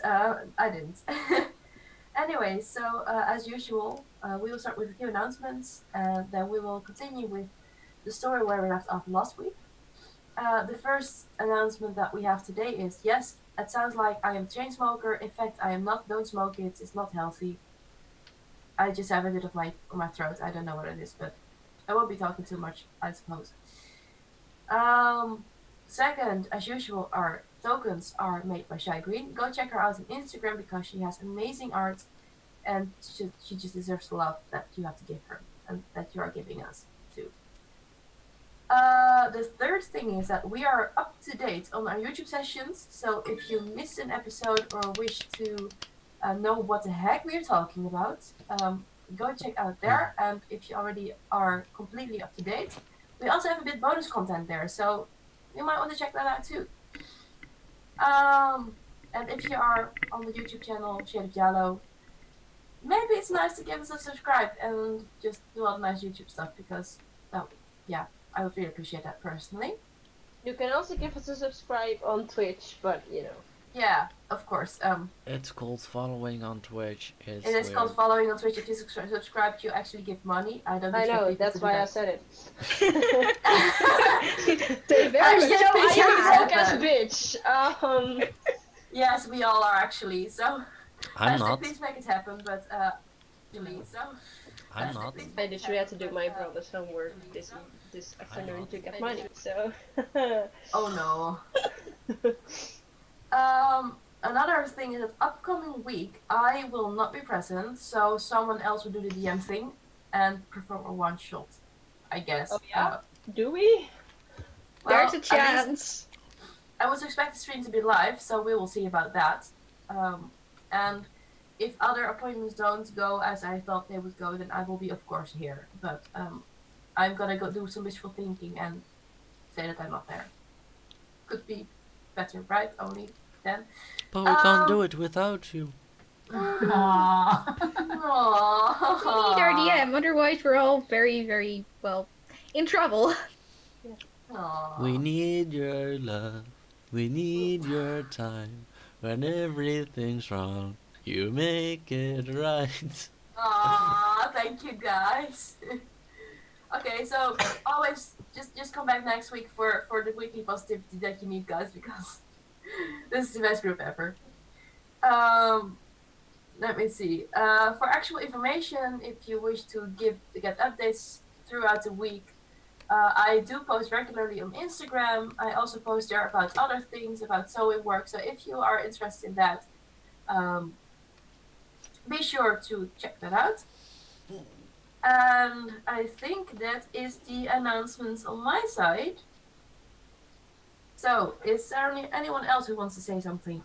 I didn't. Anyway, so as usual, we will start with a few announcements, and then we will continue with the story where we left off last week. The first announcement that we have today is yes, it sounds like I am a chain smoker. In fact, I am not. Don't smoke it. It's not healthy. I just have a bit of my throat. I don't know what it is, but I won't be talking too much, I suppose. Um, Second, as usual, our tokens are made by Shy Green. Go check her out on Instagram because she has amazing art, and she just deserves the love that you have to give her and that you are giving us too. The third thing is that we are up to date on our YouTube sessions. So if you missed an episode or wish to know what the heck we are talking about, go check out there. And if you already are completely up to date, we also have a bit bonus content there. So you might want to check that out too. And if you are on the YouTube channel Shade of Yellow, maybe it's nice to give us a subscribe and just do all the nice YouTube stuff because, yeah, I would really appreciate that personally. You can also give us a subscribe on Twitch, but you know. Yeah, of course. It's called following on Twitch. It is called following on Twitch. If you subscribe, you actually give money. I don't. I expect know, people that's to do why I that. said it. They very Actually, much So I please am make a it broke ass happen. bitch. Yes, we all are actually. So I'm not. please make it happen. But actually, so I'm not. please I make it literally had to happen, do but, my brother's homework this afternoon not. to get money, so. Oh no. Another thing is that upcoming week I will not be present, so someone else will do the DM thing and perform a one shot, I guess. Oh yeah? Do we? There's a At least chance. I would expect the stream to be live, so we will see about that. And if other appointments don't go as I thought they would go, then I will be, of course, here. But I'm gonna go do some wishful thinking and say that I'm not there. Could be better, right? Only then. But we can't do it without you. Aww. We need our DM, otherwise we're all very, very, well, in trouble. Aww. We need your love. We need your time. When everything's wrong, you make it right. Aww, thank you guys. Okay, so always just come back next week for the weekly positivity that you need, guys, because this is the best group ever. Let me see. For actual information, if you wish to get updates throughout the week, I do post regularly on Instagram. I also post there about other things, about sewing work. So if you are interested in that, be sure to check that out. And I think that is the announcements on my side. So, is there anyone else who wants to say something?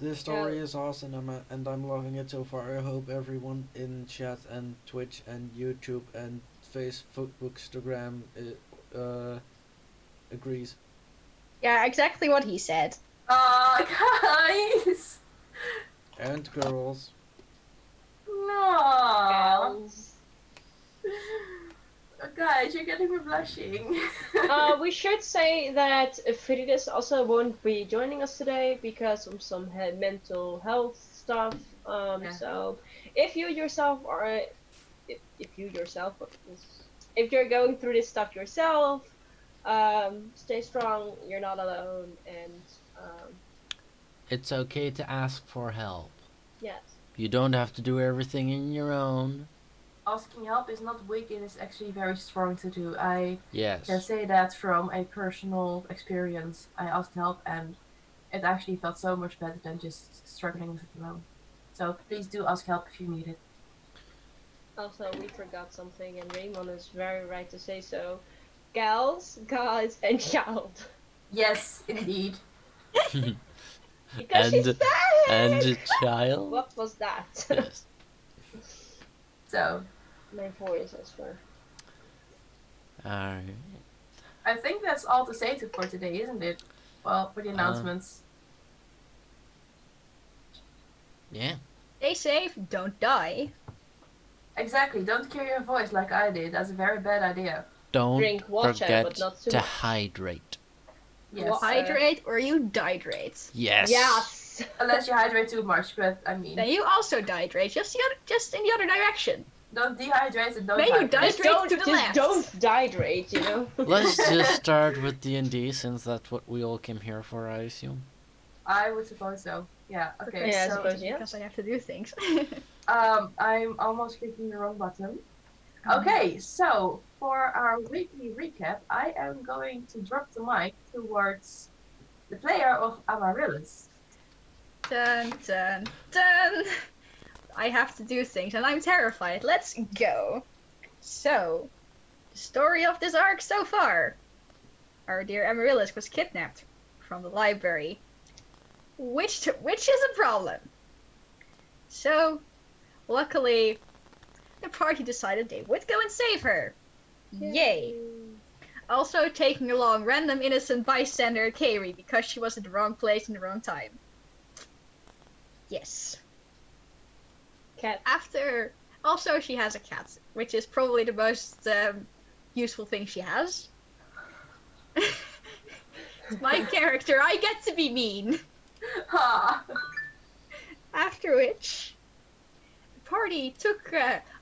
This story is awesome, and I'm loving it so far. I hope everyone in chat and Twitch and YouTube and Facebook, Instagram agrees. Yeah, exactly what he said. Guys! And girls. No! Guys, you're getting me blushing. We should say that Frides also won't be joining us today because of some mental health stuff. Yeah. So if you yourself are, if you're going through this stuff yourself, stay strong. You're not alone, and It's okay to ask for help. yes. You don't have to do everything in your own. Asking help is not weak, it is actually very strong to do. I Yes. can say that from a personal experience. I asked help and it actually felt so much better than just struggling with it alone. So please do ask help if you need it. Also, we forgot something, and Raymond is very right to say so. Gals, guys, and child. Yes, indeed. Because she's And back! a child. What was that? Yes. So My voice, I swear. Alright. I think that's all to say for today, isn't it? Well, for the announcements. Yeah. Stay safe, don't die. Exactly, don't cure your voice like I did. That's a very bad idea. Don't Drink water, forget but not too to much. hydrate. Yes. Hydrate or you dihydrate. Yes. Yes. Unless you hydrate too much, but I mean, Then you also dihydrate, just in the other direction. don't dehydrate and don't Then you hydrate. dihydrate to the Just left. don't dehydrate, you know. Let's just start with D&D since that's what we all came here for, I assume. I would suppose so. Yeah. Okay. Yeah, I So suppose, yeah. Because I have to do things. I'm almost clicking the wrong button. Okay, so for our weekly recap, I am going to drop the mic towards the player of Amaryllis. Dun dun dun. I have to do things and I'm terrified. Let's go. So, the story of this arc so far. Our dear Amaryllis was kidnapped from the library. Which is a problem. So, luckily, the party decided they would go and save her. Yay! Also taking along random innocent bystander Kairi because she was in the wrong place in the wrong time. Yes. Cat. After, also she has a cat, which is probably the most useful thing she has. It's my character, I get to be mean. Ha! After which, the party took,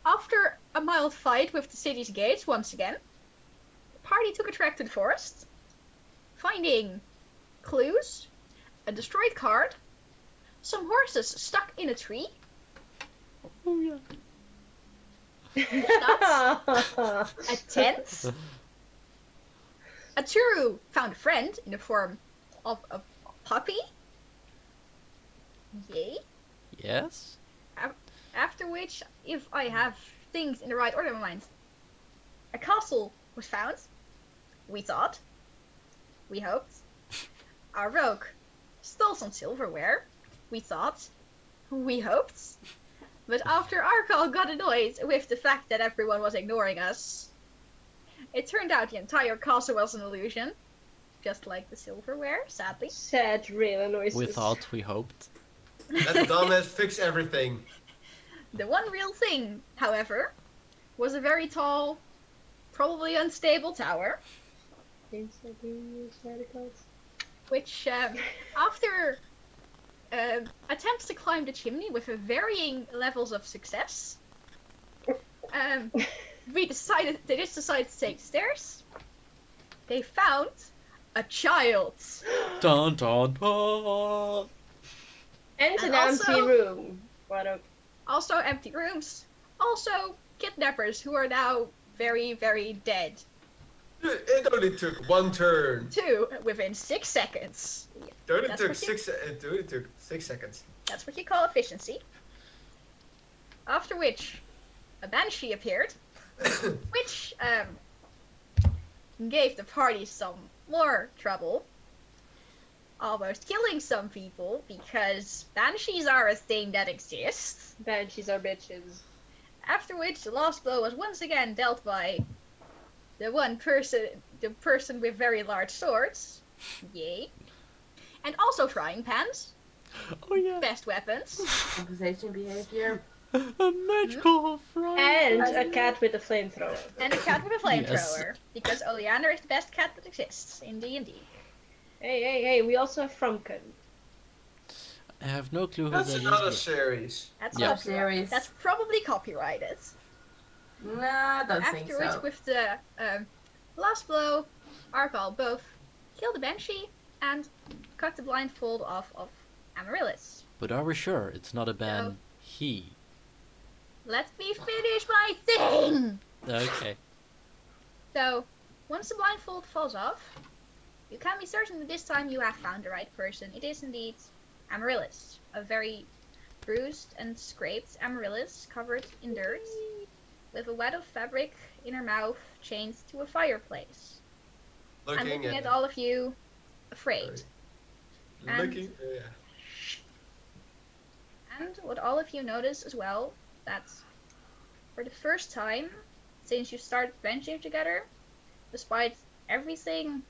after a mild fight with the city's gates once again, the party took a trek to the forest, finding clues, a destroyed card, some horses stuck in a tree, Oh, yeah. a tent, a Turu found a friend in the form of a puppy. Yay. Yes? After which, if I have things in the right order in my mind, a castle was found. We thought. We hoped. Our rogue stole some silverware. We thought. We hoped. But after Arkal got annoyed with the fact that everyone was ignoring us, it turned out the entire castle was an illusion. Just like the silverware, sadly. Sad, real noises. We thought, we hoped. Let the dumbass fix everything. The one real thing, however, was a very tall, probably unstable tower, which, after attempts to climb the chimney with varying levels of success, they just decided to take the stairs. They found a child. Dun dun dun! And an And also- empty room. What a... Also empty rooms. Also kidnappers who are now very, very dead. It only took one turn. Two within 6 seconds. It only That's took what you- 6 seconds. That's what you call efficiency. After which, a banshee appeared, which gave the party some more trouble, almost killing some people because banshees are a thing that exists. Banshees are bitches. After which, the last blow was once again dealt by the person with very large swords. Yay. And also frying pans, Oh yeah. best weapons. Conversation behavior. A magical fry. And a cat with a flamethrower. And a cat with a flamethrower, Yes. because Oleander is the best cat that exists in D&D. Hey, we also have Frumkin. I have no clue who That's that another is. series. That's Yeah. Series. That's probably copyrighted. Nah, don't think After which, so. with the last blow, Arkal both killed the Banshee and cut the blindfold off of Amaryllis. But are we sure it's not a ban he? Let me finish my thing! Okay. So, once the blindfold falls off, you can be certain that this time you have found the right person. It is indeed Amaryllis, a very bruised and scraped Amaryllis covered in dirt, with a wad of fabric in her mouth chained to a fireplace. I'm looking at all of you, afraid. And- Looking, yeah. And what all of you notice as well, that for the first time since you started adventuring together, despite everything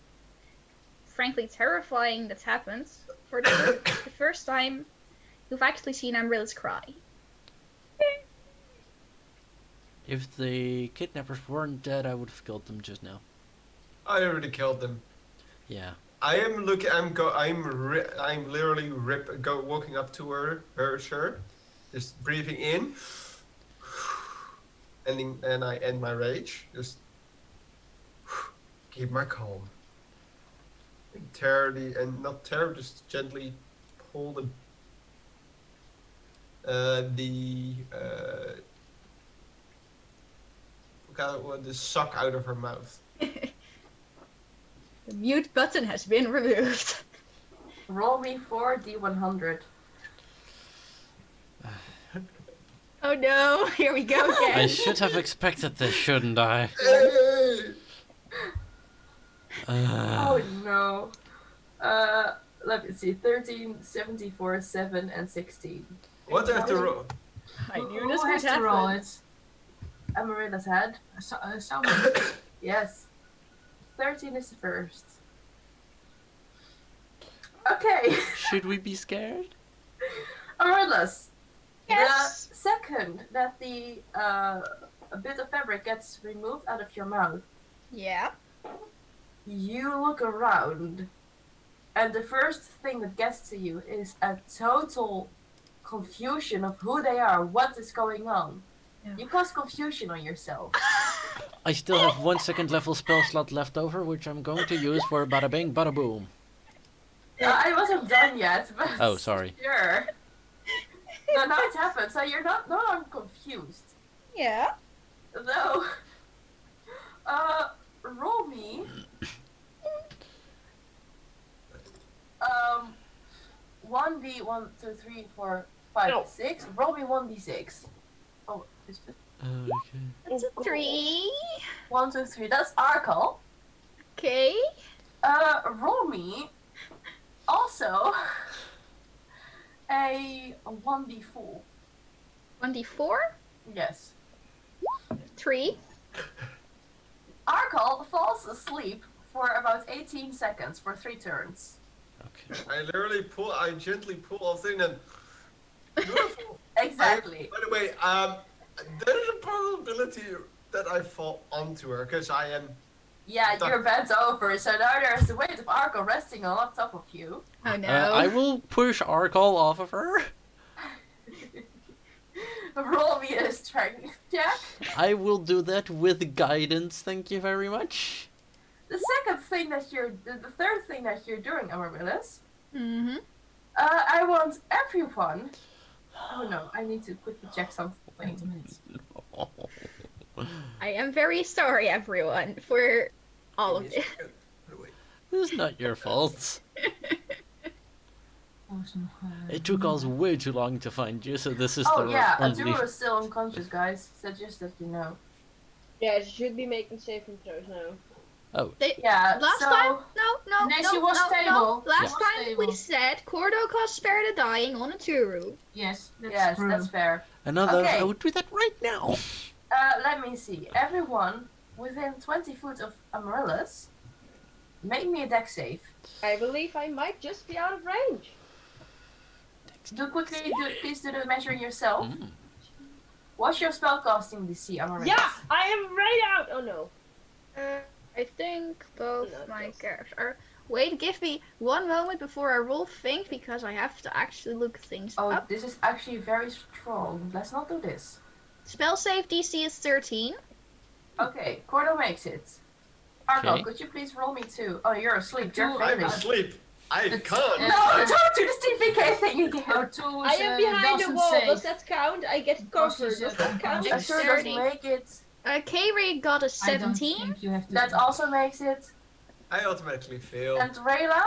frankly terrifying that's happened, for the first time you've actually seen Amaryllis cry. If the kidnappers weren't dead, I would have killed them just now. I already killed them. Yeah. I am looking. I'm literally walking up to her, just breathing in, and I end my rage. Just keep my calm. And not tear, just gently pull the sock out of her mouth. The mute button has been removed. Roll me 4d100. Oh no, here we go again. I should have expected this, shouldn't I? Hey! Oh no. Let me see. 13, 74, 7, and 16. What do I have to roll? I knew Who this would has to roll happen. it? Amarilla's head. Someone. Yes. 13 is the first. Okay. Should we be scared? Amarilla's. Yes. The second that the a bit of fabric gets removed out of your mouth, Yeah. you look around, and the first thing that gets to you is a total confusion of who they are, what is going on. Yeah. You cause confusion on yourself. I still have 1 second level spell slot left over, which I'm going to use for bada bing, bada boom. I wasn't done yet, but Oh, sorry. Sure. No, now it's happened, so you're no longer confused. Yeah. No. Roll me. 1d, 1, 2, 3, 4, 5, No. 6. Roll me 1d6. Oh, is it? Okay. That's a 3. 1, 2, 3. That's Arkle. Okay. Roll me. Also, a 1d4. 1d4. Yes. 3. Arkle falls asleep for about 18 seconds for 3 turns. Okay. I gently pull off thing and. Beautiful. Exactly. By the way, there's a probability that I fall onto her because I am. Yeah, you're bent over, so now there's the weight of Arkle resting on top of you. Oh no. I will push Arkle off of her. Roll me a strength check. I will do that with guidance, thank you very much. The third thing that you're doing, Amaryllis, Mm-hmm. I want everyone. Oh no, I need to quickly check something. Wait a minute. I am very sorry, everyone, for all of Give it. me a second. Wait. It's not your fault. It took us way too long to find you, so this is Oh the yeah, only... Azura is still unconscious, guys. So just that you know. Yeah, she should be making saving throws now. Yeah. Last so, time? No, No, she was no. stable. Last Yeah. time we said Cordo caused Spare the Dying on a Turu. Yes, that's fair. Another, Okay. I would do that right now. Let me see. Everyone within 20 foot of Amaryllis, make me a dex save. I believe I might just be out of range. Please do the measuring yourself. Mm. What's your spellcasting DC, Amaryllis? Yeah, I am right out. Oh no. I think both No, my close. characters are... Wait, give me one moment before I roll think, because I have to actually look things Oh, up. this is actually very strong. Let's not do this. Spell save DC is 13. Okay, Cordo makes it. Arco, Okay. could you please roll me 2? Oh, you're asleep. You're I'm failing. asleep. I It's- can't. No, don't do this TPK thing again. Or two I am behind the wall. Does that count? I get Because covered. she's Does that count? I'm sure doesn't 30. make it. K-Ray got a 17. I don't think you have to That also makes it. I automatically fail. And Rayla?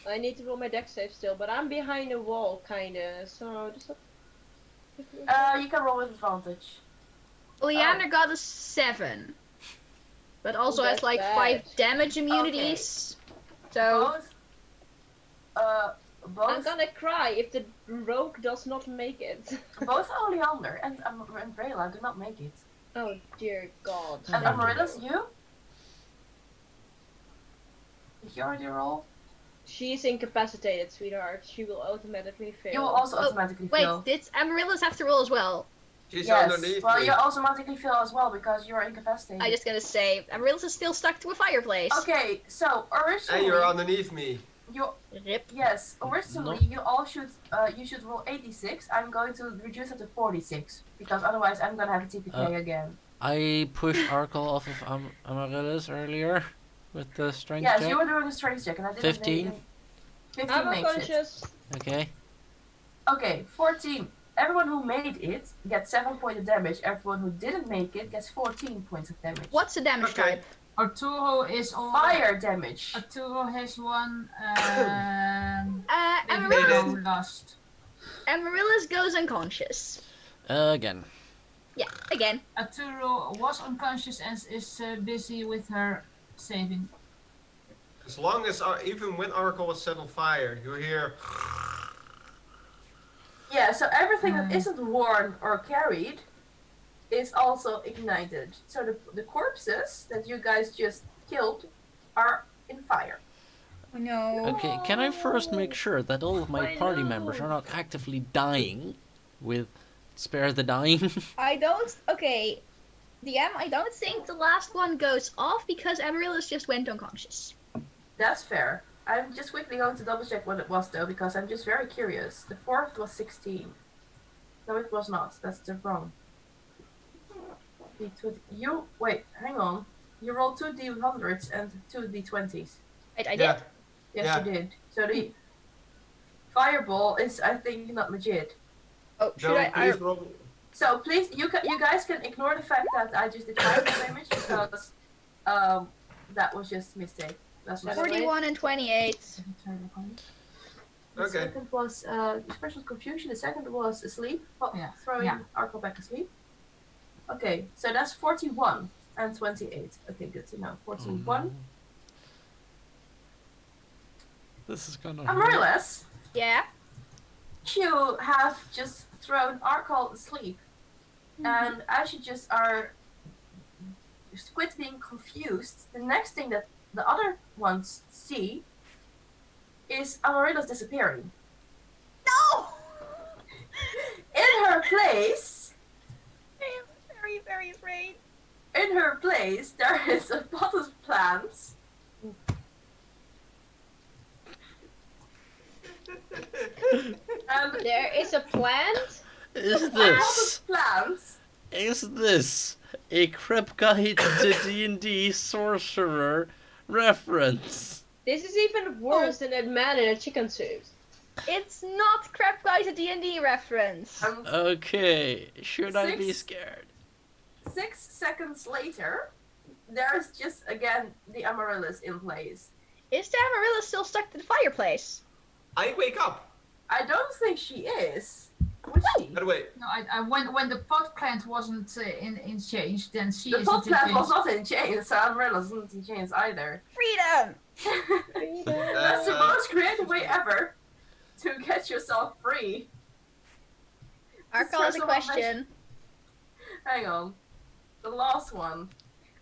I need to roll my dex save still, but I'm behind a wall, kinda. So does that? You can roll with advantage. Oleander got a 7. But also Oh, has that's like bad. 5 damage immunities. So, Both, I'm both, gonna cry if the rogue does not make it. both Oleander and Rayla do not make it. Oh dear God. And Amaryllis, you? Did you already roll? She's incapacitated, sweetheart. She will automatically fail. You will also Oh, automatically wait, fail. did Amaryllis have to roll as well? She's Yes. underneath Well, me. you automatically fail as well because you're incapacitated. I'm just gonna say, Amaryllis is still stuck to a fireplace. Okay, so originally And you're underneath me. you Rip. yes originally No. you all should you should roll 86. I'm going to reduce it to 46 because otherwise I'm gonna have a TPK again. I pushed Arkle off of Amaryllis earlier with the strength Yes, check. you were doing a strength check and I didn't. 15. 15 I'm makes it. unconscious. Okay. Okay, 14. Everyone who made it gets 7 points of damage. Everyone who didn't make it gets 14 points of damage. What's the damage Okay. type? Arturo is on. Fire damage. Arturo has one. Amaryllis, Go last. Amaryllis goes unconscious. Again. Yeah, again. Arturo was unconscious and is busy with her saving. As long as even when Oracle was set on fire, you hear. Yeah, so everything that isn't worn or carried is also ignited. So the corpses that you guys just killed are in fire. Oh no. Okay, can I first make sure that all of my I party know. members are not actively dying with Spare the Dying? I don't. Okay. DM, I don't think the last one goes off because Amaryllis just went unconscious. That's fair. I'm just quickly going to double check what it was though, because I'm just very curious. The fourth was 16. No, it was not. That's the wrong. You wait, hang on. You rolled 2 D100s and 2 D20s. Right, I did. Yeah. Yes, Yeah. you did. So the fireball is, I think, not legit. Oh, should No, I? please roll. So please, you guys can ignore the fact that I just did fire damage because that was just a mistake. That's just 41 and 28. The Okay. second was the first was confusion. The second was asleep. Throwing Arco back asleep. Okay, so that's 41 and 28. Okay, good to know. 41. This is gonna Amaryllis, Yeah. you have just thrown Arco asleep, and as you just are quit being confused, the next thing that the other ones see is Amaryllis disappearing. No! In her place, I am very, very afraid. in her place, there is a pot of plants. And There is a plant. Is a pot this? of plants. Is this a Crep Guide to D&D sorcerer reference? This is even worse than that man in a chicken suit. It's not Crap Guys, a D&D reference. Okay, should I be Six. scared? 6 seconds later, there's just again the Amaryllis in place. Is the Amaryllis still stuck to the fireplace? I wake up. I don't think she is. Was she? By the way, No, I when the pot plant wasn't in change, then she The is pot in plant change. was not in chains, so Amaryllis isn't in chains either. Freedom! That's the most creative way ever to get yourself free. Arkle has a question. Hang on. The last one.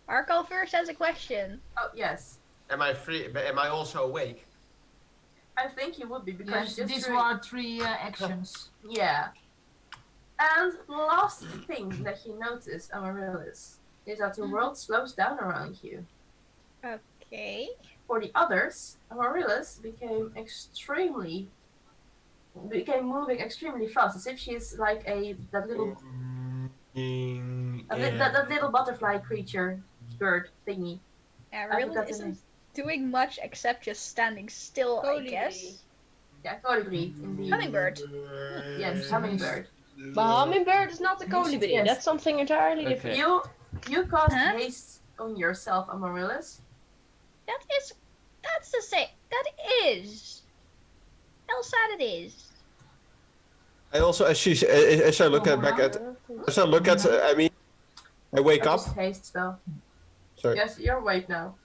Arkle first has a question. Oh, yes. am I free? But am I also awake? I think you would be because Yes, you just these threw- were 3 actions. Yeah. And the last thing that you notice, Amaryllis, is that the world slows down around you. Okay. For the others, Amaryllis became moving extremely fast, as if she's like that little that little butterfly creature bird thingy. Amaryllis forgot the isn't name. doing much except just standing still, I Colibri. guess. Yeah, colibri indeed. Hummingbird. Yes, hummingbird. But hummingbird is not a colibri. Yes. That's something entirely Okay. different. You cast Huh? haste on yourself, Amaryllis. That's the same. That is. Elsad it is. I also, as I look I mean, I wake up. Just haste spell. Sorry. Yes, you're awake now.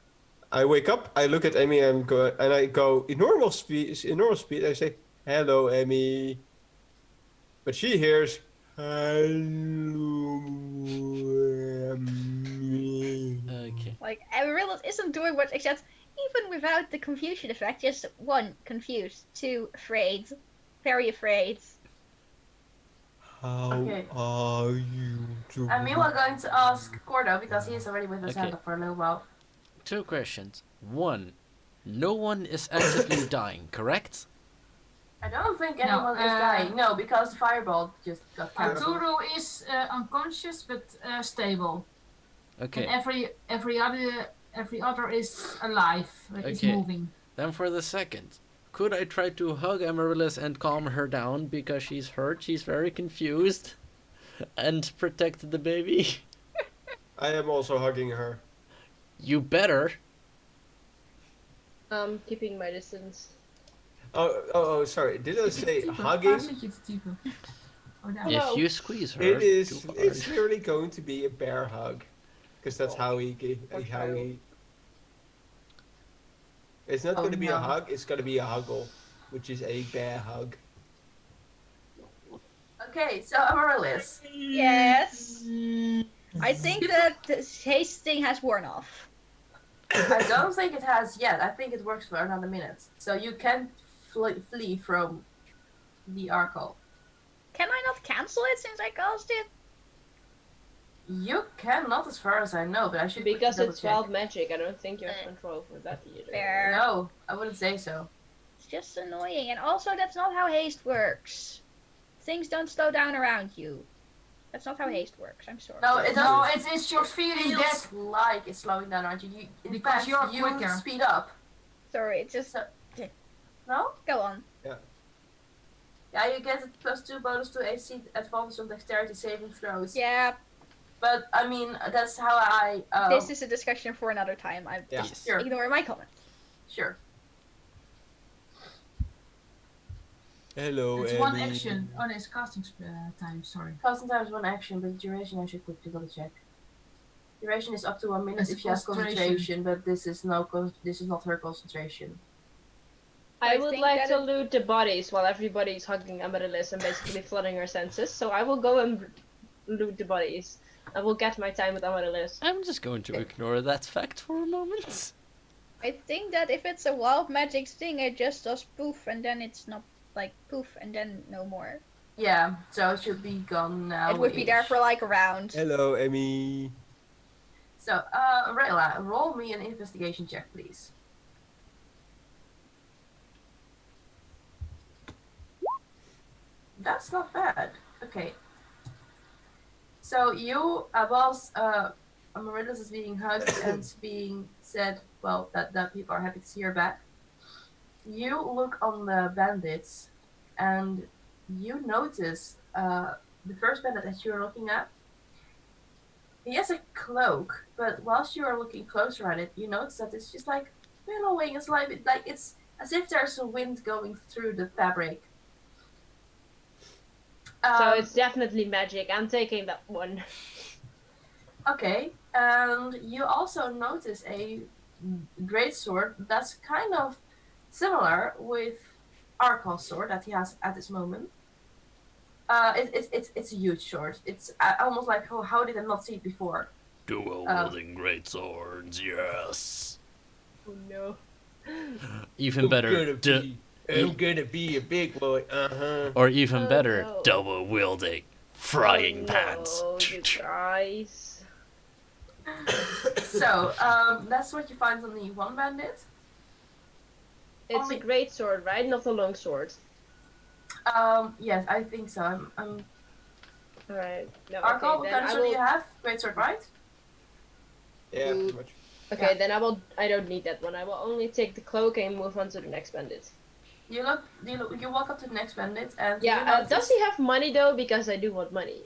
I wake up. I look at Amy and I go in normal speed. In normal speed, I say, "Hello, Amy," but she hears, "Hello, Amy." Okay. Like, Amaryllis isn't doing much except, even without the confusion effect, just 1, confused, 2, afraid. Very afraid. How Okay. are you doing? And meanwhile, going to ask Cordo because he is already with his Okay. hand up for a little while. 2 questions. 1. No one is actively dying, correct? I don't think No, anyone is dying. No, because the fireball just got cancelled. Arturo is unconscious but stable, Okay. and every other is alive, like is Okay. moving. Then for the second. Could I try to hug Amaryllis and calm her down because she's hurt, she's very confused, and protect the baby? I am also hugging her. You better. Keeping my distance. Oh, sorry. Did I say Waar hugging? zit je te typen? Oh, daar. If Hello. you squeeze her It is. too hard. It's literally going to be a bear hug, because that's Oh, how he. poor How child. he. It's not Oh, going to be a no. hug. It's going to be a huggle, which is a bear hug. Okay, so Amaryllis. Yes. I think that this haste thing has worn off. I don't think it has yet. I think it works for another minute. So you can flee from the Arkle. Can I not cancel it since I cast it? You cannot, as far as I know, but I should Because quickly it's double wild magic, I don't think you have Eh. control over that either. Fair. check. No, I wouldn't say so. It's just annoying. And also, that's not how haste works. Things don't slow down around you. That's not how haste works. I'm sorry. No, it No, doesn't. it's your feeling that Feels like it's slowing down around you. In Because fact, you're you quicker. speed up. Sorry, it's just. No? Go on. Yeah, you get a +2 bonus to AC advantage on dexterity saving throws. Yeah, But I mean, that's how I. this is a discussion for another time. I'm Yeah. just Sure. ignore my comment. Sure. Hello, it's Emmy. one action. Oh, no, it's casting time. Sorry. Casting time is 1 action, but duration I should quickly double check. Duration is up to 1 minute It's if she has concentration. concentration, but this is this is not her concentration. I I would think like that to loot the bodies while everybody's hugging Amaryllis and basically flooding her senses, so I will go and loot the bodies. I will get my time with Amaryllis. I'm just going to ignore that fact for a moment. I think that if it's a wild magic thing, it just does poof and then it's not like poof and then no more. Yeah, so it should be gone now. It would be there for like a round. Hello, Emmy. So, Rayla, roll me an investigation check, please. That's not bad. Okay. So you, whilst Amaryllis is being hugged and being said, well, that people are happy to see her back, you look on the bandits and you notice the first bandit that you're looking at, he has a cloak, but whilst you are looking closer at it, you notice that it's just like billowing. It's like it's as if there's a wind going through the fabric. So it's definitely magic. I'm taking that one. Okay, and you also notice a great sword that's kind of similar with Arkel's sword that he has at this moment. It's a huge sword. It's almost like, oh, how did I not see it before? Dual wielding great swords, yes. Oh no. Even better, I'm gonna be a big boy. or even Oh, better, no. double wielding frying pans. No, you guys. So that's what you find on the one bandit. It's Only- a great sword, right? Not a long sword. Yes, I think so. I'm Alright. No, Arkel, okay, what then kind of I sword do will. you have? Great sword, right? Yeah, pretty much. Okay, Yeah. then I don't need that one. I will only take the cloak and move on to the next bandit. You walk up to the next bandit and Yeah, you notice, does he have money though? Because I do want money.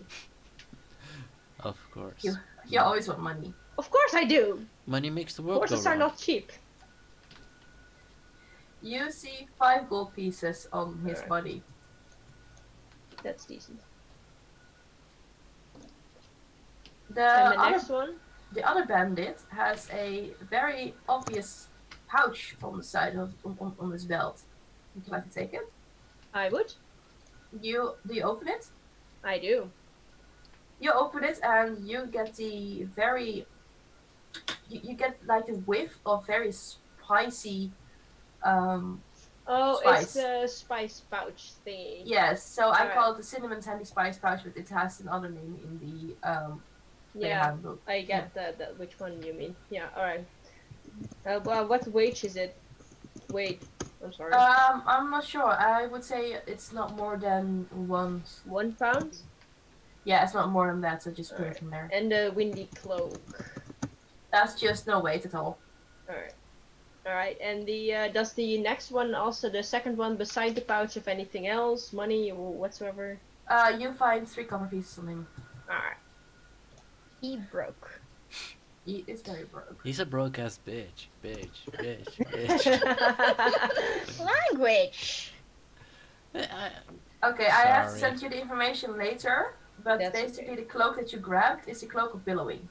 Of course. You always want money. Of course I do! Money makes the world go Horses are round. not cheap. You see 5 gold pieces on his Alright. body. That's decent. The And the other next one? The other bandit has a very obvious pouch on the side of on his belt. Would you like to take it? I would. Do you open it? I do. You open it and you get the very you get like a whiff of very spicy Oh, it's Spice. the spice pouch thingy. Yes, so I Alright. call it the cinnamon sandy spice pouch, but it has another name in the player Yeah, handbook. I get that which one you mean. Yeah, alright. Well, what wage is it? Wait, I'm sorry. I'm not sure. I would say it's not more than one. £1? Yeah, it's not more than that, so just put Alright. it in there. And the windy cloak. That's just no weight at all. Alright. Alright, and the does the next one also, the second one beside the pouch, of anything else, money or whatsoever? You find 3 copper pieces on him. Alright. He broke. He is very broke. He's a broke ass bitch. Bitch. Language. Okay, I have to Sorry. send you the information later, but That's basically okay. the cloak that you grabbed is the cloak of billowing.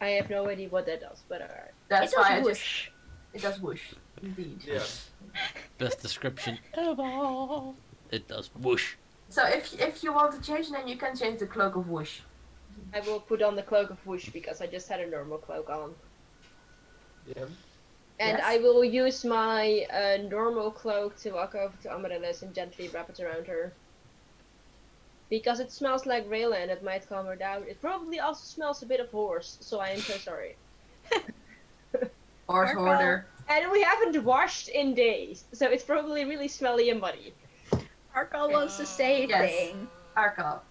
I have no idea what that does, but alright. That's It why does I just whoosh. it does whoosh, indeed. Yeah. Best description ever. It does whoosh. So if you want to change, then you can change the cloak of whoosh. I will put on the cloak of whoosh because I just had a normal cloak on. Yeah. And Yes. I will use my normal cloak to walk over to Amaryllis and gently wrap it around her. Because it smells like Rayla and it might calm her down. It probably also smells a bit of horse, so I am so sorry. Horse Marco. hoarder. And we haven't washed in days, so it's probably really smelly and muddy. Arkal wants to say a Yes. thing. Arca.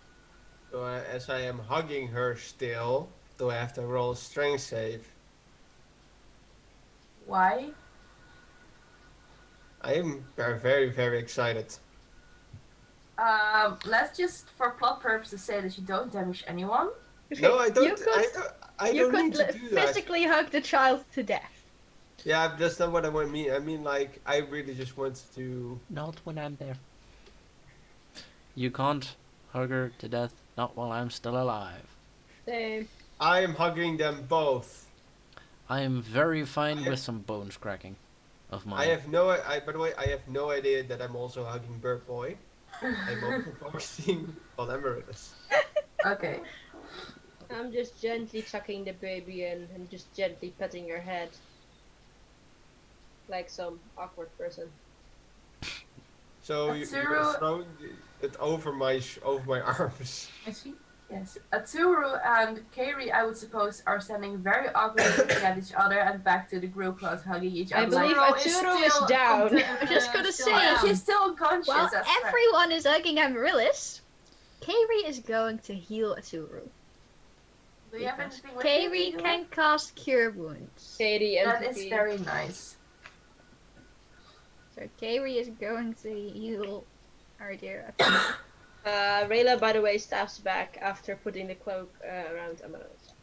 So as I am hugging her still, do I have to roll a strength save? Why? I am very, very excited. Let's just for plot purposes say that you don't damage anyone. No, I don't. You could, I you don't could need to do that. physically hug the child to death. Yeah, that's not what I want. I mean, like, I really just wanted to. Not when I'm there. You can't hug her to death, not while I'm still alive. Same. I am hugging them both. I am very fine with some bones cracking of mine. I have no. By the way, I have no idea that I'm also hugging Bird Boy. I'm also focusing on Amaryllis. Okay. I'm just gently tucking the baby in and just gently petting her head. Like some awkward person. So you're Atsuru- throwing it over my arms. I see. Yes. Atsuru and Kairi, I would suppose, are standing very awkwardly looking at each other and back to the group close hugging each I other. believe Atsuru is still down. I'm just gonna still say- Yeah, down. she's still unconscious. While that's right. everyone is hugging Amaryllis, Kairi is going to heal Atsuru. Do you have Because anything with you to Kairi do? can cast Cure Wounds. Katie and That is very nice. So Kairi is going to heal our dear Atsuru. Rayla, by the way, steps back after putting the cloak around Amaryllis.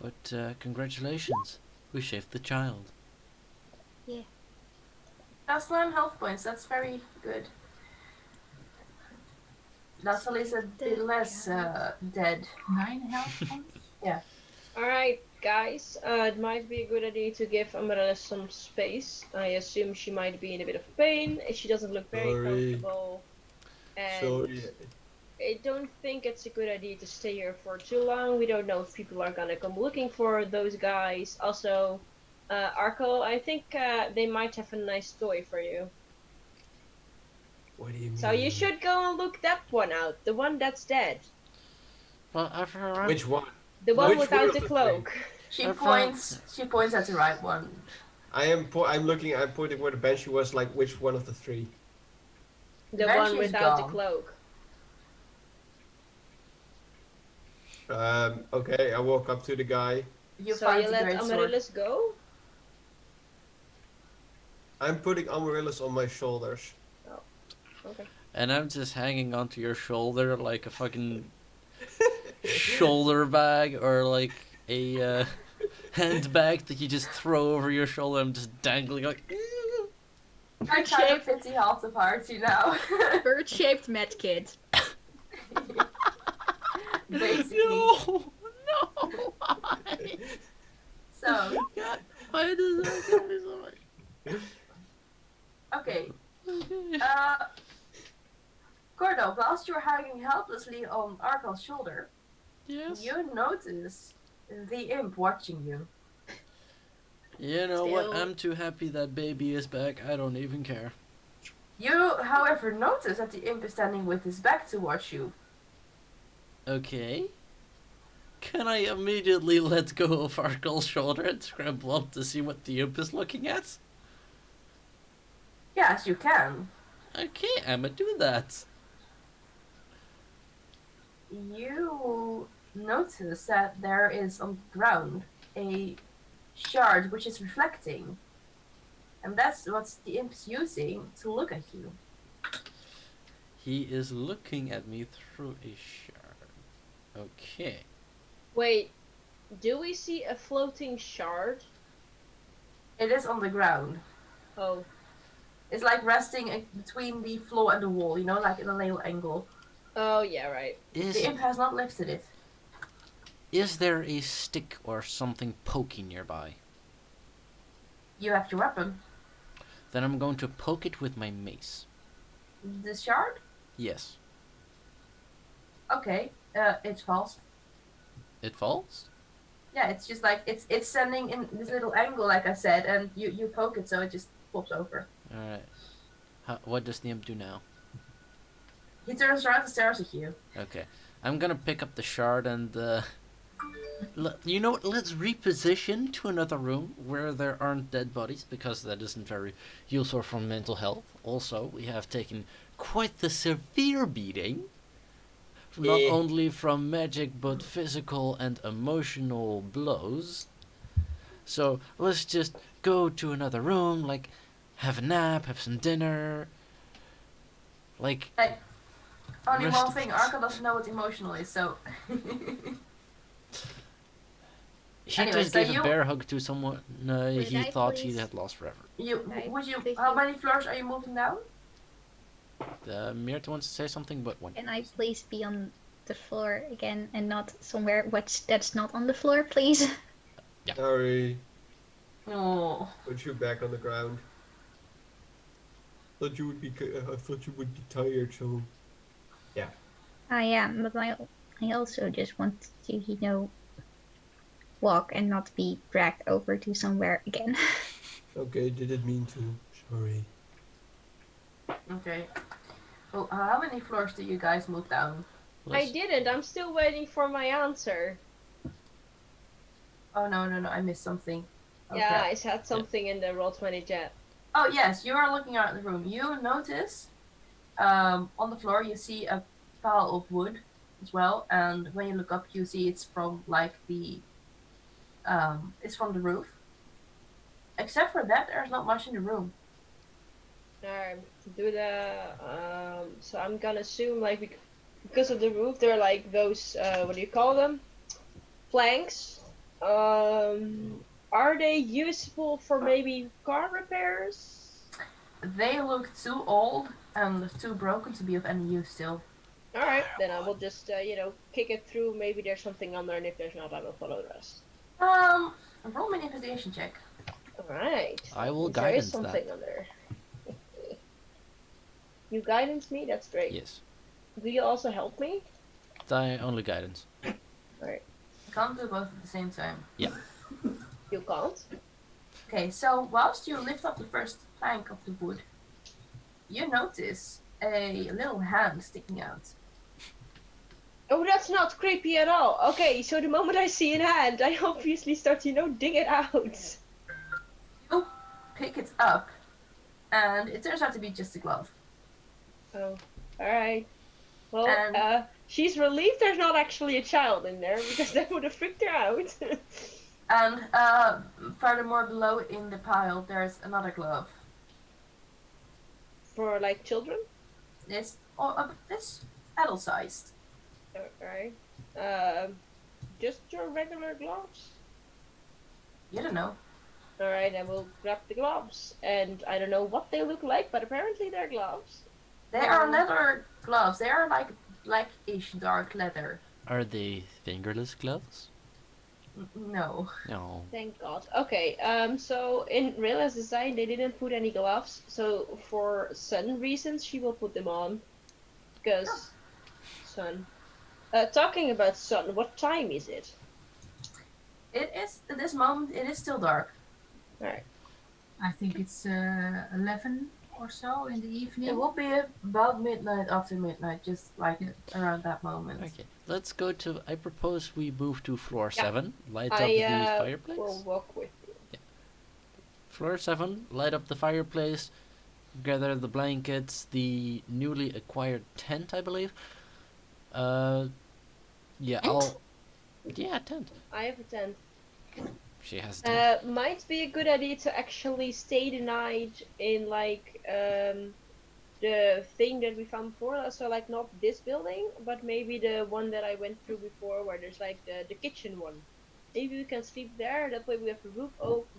But congratulations, we saved the child. That's 9 health points. That's very good. Nasalie's a bit less dead. 9 health points. Alright, guys, it might be a good idea to give Amaryllis some space. I assume she might be in a bit of pain. She doesn't look very Sorry. comfortable. And Sorry. I don't think it's a good idea to stay here for too long. We don't know if people are gonna come looking for those guys. Also, Arco, I think they might have a nice toy for you. What do you mean? So you should go and look that one out. The one that's dead. Well, after a Which one? The one Which one without of the the cloak. She I points. She points at the right one. I'm looking. I'm pointing where the banshee was. Like which one of the 3? The Banshee one is without the gone. cloak. Okay. I walk up to the guy. You So find you the let great sword. Amaryllis go? I'm putting Amaryllis on my shoulders. Okay. And I'm just hanging onto your shoulder like a fucking shoulder bag or like a handbag that you just throw over your shoulder. I'm just dangling like. I kind of pity half the party now. Bird-shaped medkit. Basically. No, why? So, God, why does that kill me so much? okay. Okay. Gordo, whilst you're hanging helplessly on Arkel's shoulder, Yes. you notice the imp watching you. You know what? Still- I'm too happy that baby is back. I don't even care. You, however, notice that the imp is standing with his back towards you. Okay. Can I immediately let go of Arkle's shoulder and scramble up to see what the imp is looking at? Yes, you can. Okay, I'ma do that. You notice that there is on the ground a shard which is reflecting. And that's what the imp's using to look at you. He is looking at me through a shard. Okay. Wait, do we see a floating shard? It is on the ground. Oh, It's like resting between the floor and the wall, you know, like in a little angle. oh yeah, right. Is The imp has not lifted it. there a stick or something poking nearby? You have your weapon. Then I'm going to poke it with my mace. The shard? Yes. Okay, it falls. It falls? Yeah, it's just like it's sending in this little angle, like I said, and you poke it, so it just pops over. Alright. What does the imp do now? He turns around and stares at you. Okay. I'm gonna pick up the shard and, you know what? Let's reposition to another room where there aren't dead bodies, because that isn't very useful for mental health. Also, we have taken quite the severe beating. Not Yeah. only from magic, but physical and emotional blows. So, let's just go to another room, like, have a nap, have some dinner. Like, Only Rest one of thing, us. Arca doesn't know what emotional is, so. she Anyway, just so gave a you- bear hug to someone Would he I thought she please- had lost forever. Right, Would you? thank How you. many floors are you moving down? Myrta wants to say something, but when? Can I please be on the floor again and not somewhere that's not on the floor, please? Sorry. Oh. Put you back on the ground. I thought you would be tired, so. I am, but I also just want to, walk and not be dragged over to somewhere again. Okay, didn't mean to. Sorry. Okay. Well, how many floors do you guys move down? I didn't. I'm still waiting for my answer. Oh no, I missed something. Oh, Yeah, crap. I said something in the Roll20 chat. Oh yes, you are looking around the room. You notice, on the floor you see a pile of wood as well, and when you look up, you see it's from like it's from the roof. Except for that, there's not much in the room. Alright, so I'm gonna assume, like, because of the roof, there are, like, those, what do you call them? Planks. Are they useful for maybe car repairs? They look too old and too broken to be of any use still. Alright, then I will just, kick it through. Maybe there's something on there, and if there's not, I will follow the rest. Roll me an investigation check. Alright. I will There is guidance that. something on there. You guidance me? That's great. Yes. Do you also help me? Only guidance. You can't do both at the same time. You can't? Okay, so whilst you lift up the first plank of the wood, you notice a little hand sticking out. Oh, that's not creepy at all. Okay, so the moment I see a hand, I obviously start to, dig it out. You pick it up, and it turns out to be just a glove. Oh, alright. Well, And- she's relieved there's not actually a child in there, because that would have freaked her out. And furthermore, below in the pile, there's another glove. For, like, children? This adult-sized. Alright. Just your regular gloves? You don't know. Alright, I will grab the gloves. And I don't know what they look like, but apparently they're gloves. They are leather gloves. They are like blackish dark leather. Are they fingerless gloves? No. No. Thank God. Okay, so in Rilla's design, they didn't put any gloves. So for Sun reasons, she will put them on. Because Sun. Talking about Sun, what time is it? It is, at this moment, it is still dark. Alright. I think it's 11 or so in the evening. It will be about midnight, after midnight, just like Yeah. around that moment. Okay, let's go to. I propose we move to floor Yeah. 7. Light up I the fireplace. will walk with you. Floor 7. Light up the fireplace. Gather the blankets. The newly acquired tent, I believe. Yeah, Tent? Yeah, tent. I have a tent. She has a tent. Might be a good idea to actually stay the night in like the thing that we found before. So like not this building, but maybe the one that I went through before, where there's like the kitchen one. Maybe we can sleep there. That way we have a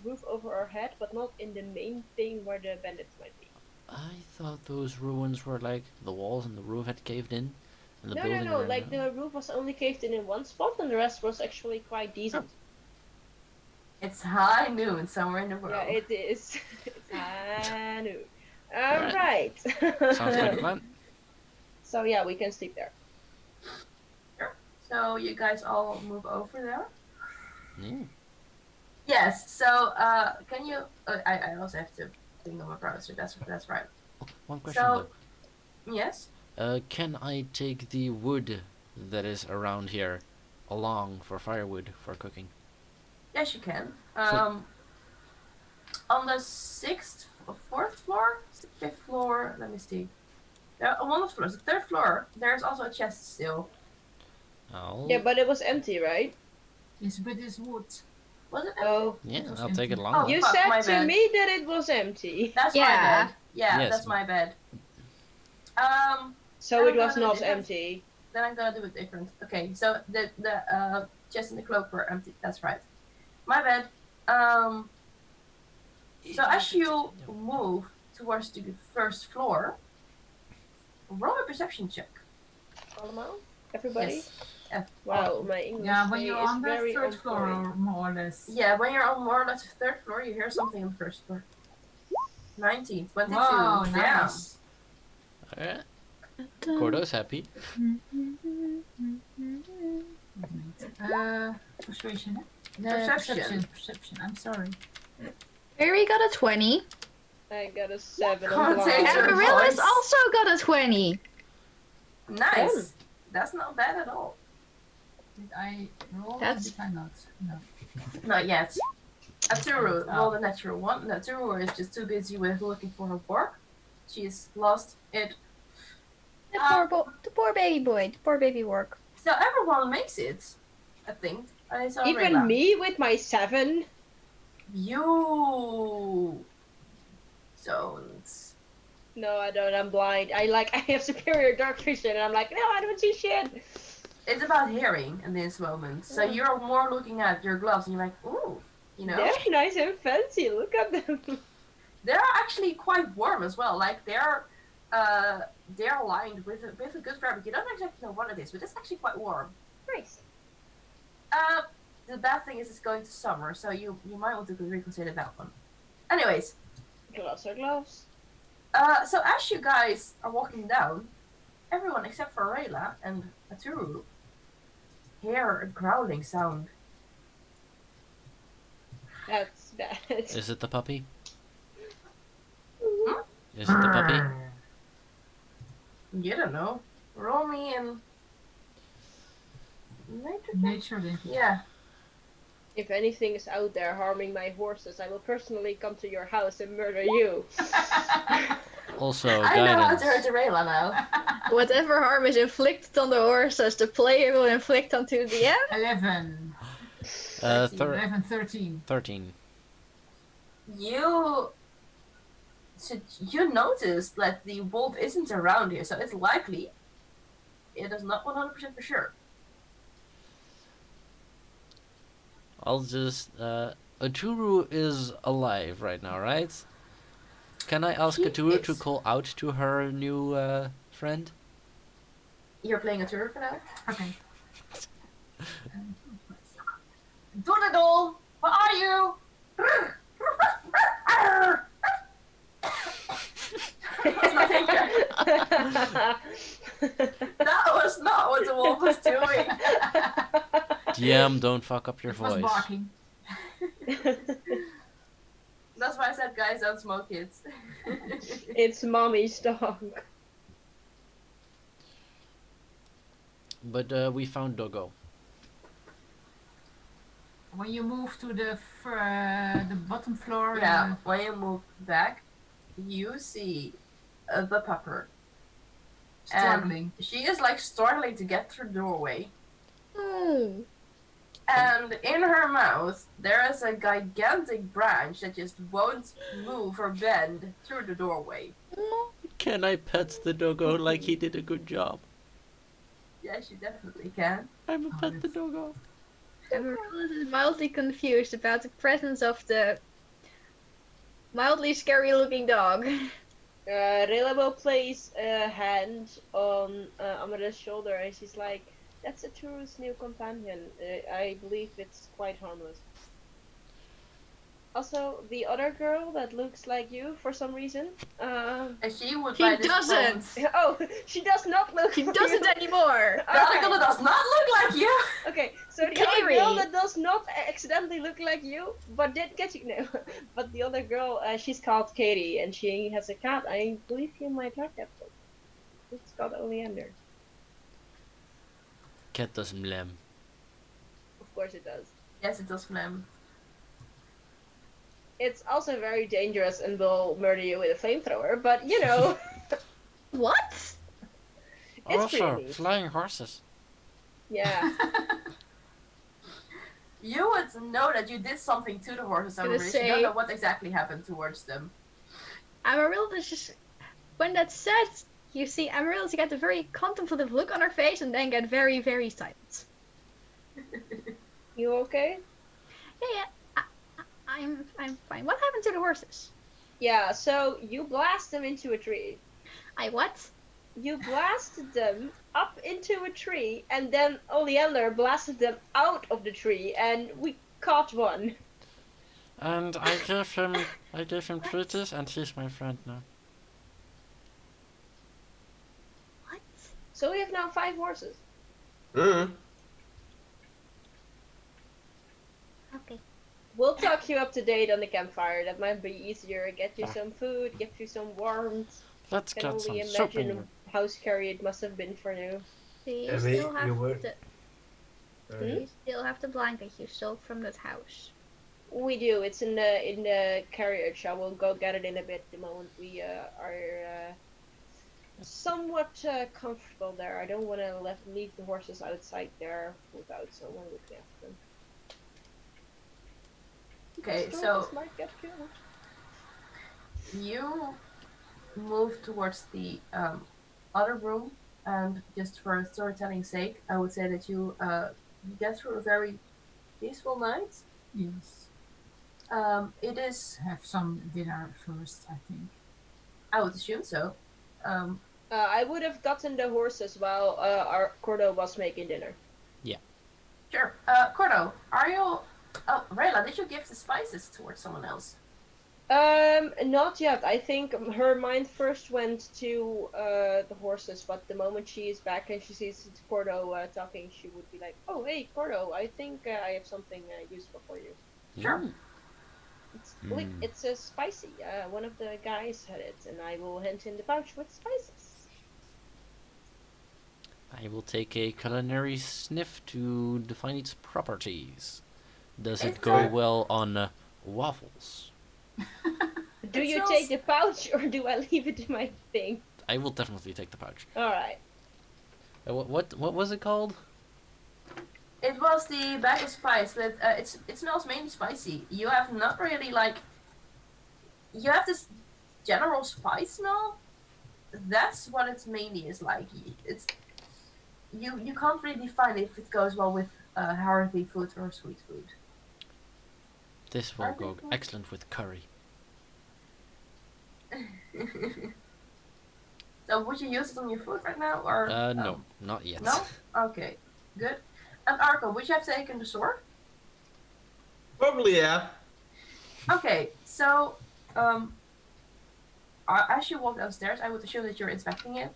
roof over our head, but not in the main thing where the bandits might be. I thought those ruins were like the walls and the roof had caved in, and the No, building. no. Like the roof was only caved in one spot, and the rest was actually quite decent. It's high noon somewhere in the world. Yeah, it is. It's high noon. Alright. Alright. Sounds like a plan. So yeah, we can sleep there. So you guys all move over there? Yeah. Yes, so can you... I also have to think on my browser, that's right. Oh, one question So, yes? though. Can I take the wood that is around here along for firewood for cooking? Yes, you can. So- On the 4th floor? 5th floor, let me see. On one of the floors, the 3rd floor, there's also a chest still. Oh. Yeah, but it was empty, right? Yes, but it's wood. Was it? Oh. Yeah, It was I'll take it empty. along. Oh, then. You fuck, my said to bad. me that it was empty. That's my Yeah. bad. Yeah, Yes. that's my bad. So it I'm was gonna not do that. empty. Then I'm gonna do it different. Okay, so the chest and the cloak were empty. That's right. My bad. So as you move towards the 1st floor, roll a perception check. Allemaal? Everybody? Yes. Yeah. Wow, my English Yeah, when today you're is on the very 3rd on floor, point. or more or less. Yeah, when you're on more or less the 3rd floor, you hear something on the 1st floor. 19, 22. Wow, Damn. nice. Alright. Cordo's happy. Persuasion, eh? Perception. Perception, I'm sorry. Fairy got a 20. I got a 7 Can't on take blind. your Amaryllis voice. also got a 20. Nice. That's not bad at all. Did I roll? That's- Did I not? No. Not yet. Aturu rolled a natural 1. Aturu is just too busy with looking for her work. She's lost it. The poor baby boy. The poor baby work. So everyone makes it, I think. I saw Even Rayla. me with my 7? You don't. No, I don't. I'm blind. I have superior dark vision, and I'm like, no, I don't see shit. It's about hearing in this moment. So Yeah. you're more looking at your gloves and you're like, ooh, you know. They're nice and fancy. Look at them. They're actually quite warm as well. Like they're lined with a good fabric. You don't exactly know what it is, but it's actually quite warm. Nice. The bad thing is it's going to summer, so you might want to reconsider that one. Anyways, Gloves are gloves. so as you guys are walking down, everyone except for Rayla and Aturu hear a growling sound. That's bad. Is it the puppy? Hmm? Is it the puppy? You don't know. Roll me in nature check? Nature, then. Yeah. If anything is out there harming my horses, I will personally come to your house and murder you. Also, I know how guidance. to hurt Rayla now. Whatever harm is inflicted on the horses, the player will inflict onto the DM. 11. 11, 13. 13. You notice that the wolf isn't around here, so it's likely it is not 100% for sure. I'll just. Aturu is alive right now, right? Can I ask She Aturu to is. call out to her new friend? You're playing a tour for now? Okay. Doodle, where are you? It's not here. That was not what the wolf was doing. DM, don't fuck up your It was voice. barking. That's why I said guys don't smoke it. It's mommy's dog. But we found Doggo. When you move to the bottom floor, Yeah, when you move back, you see the pupper. struggling. And she is like struggling to get through the doorway. Oh. And in her mouth, there is a gigantic branch that just won't move or bend through the doorway. Can I pet the Doggo like he did a good job? Yes, you definitely can. I'm a Oh, pet the that's- Doggo. Amaryllis is mildly confused about the presence of the mildly scary looking dog. Rilla will place a hand on Amada's shoulder and she's like, "That's a tourist new companion. I believe it's quite harmless." Also, the other girl that looks like you for some reason. And she would He by this doesn't. moment- Oh, she does not look. He like doesn't you. anymore. The other girl does not look like you. Okay, so the other Carrie. girl that does not accidentally look like you, but did get you no. But the other girl, she's called Katie, and she has a cat. I believe you might like that one. It's called Oleander. Cat does mlem. Of course it does. Yes, it does phlegm. It's also very dangerous and will murder you with a flamethrower, but you know, What? it's Also, pretty neat. flying horses. Yeah. You would know that you did something to the horses, Gonna Amaryllis. You say- don't know what exactly happened towards them. Amaryllis just. When that's said, you see Amaryllis get a very contemplative look on her face and then get very, very silent. You okay? Yeah. I'm fine. What happened to the horses? Yeah, so you blast them into a tree. I what? You blasted them up into a tree, and then Oleander blasted them out of the tree, and we caught one. And I gave him treaties, and he's my friend now. What? So we have now 5 horses. Mm. Okay. We'll talk you up to date on the campfire. That might be easier. Get you Ah. some food, get you some warmth. Let's Can get some only soup in imagine how scary it must have been for you. Do you Yeah, still you have were- the you still have the blanket you stole from that house? We do. It's in the carriage. I will go get it in a bit. The moment we are somewhat comfortable there. I don't want to leave the horses outside there without someone looking after them. Okay, Those so horses might get killed. you move towards the other room, and just for storytelling's sake, I would say that you get through a very peaceful night. Yes. It is, Have some dinner first, I think. I would assume so. I would have gotten the horses while our Cordo was making dinner. Sure. Cordo, are you? Oh, Rayla, did you give the spices towards someone else? Not yet. I think her mind first went to the horses, but the moment she is back and she sees Cordo talking, she would be like, "Oh, hey, Cordo, I think I have something useful for you." Sure. Ooh. It's spicy. One of the guys had it, and I will hand him the pouch with spices. I will take a culinary sniff to define its properties. Does it It's go a- well on waffles? Do It you smells- take the pouch or do I leave it in my thing? I will definitely take the pouch. All right. What was it called? It was the bag of spice, but it smells mainly spicy. You have not really like. You have this general spice smell. That's what it mainly is like. It's you can't really define if it goes well with hearty food or sweet food. This will I go think so. excellent with curry. So would you use it on your food right now, or No, not yet. no? Okay, good. And Arco, would you have taken the sword? Probably, yeah. Okay, so as you walk downstairs, I would assume that you're inspecting it.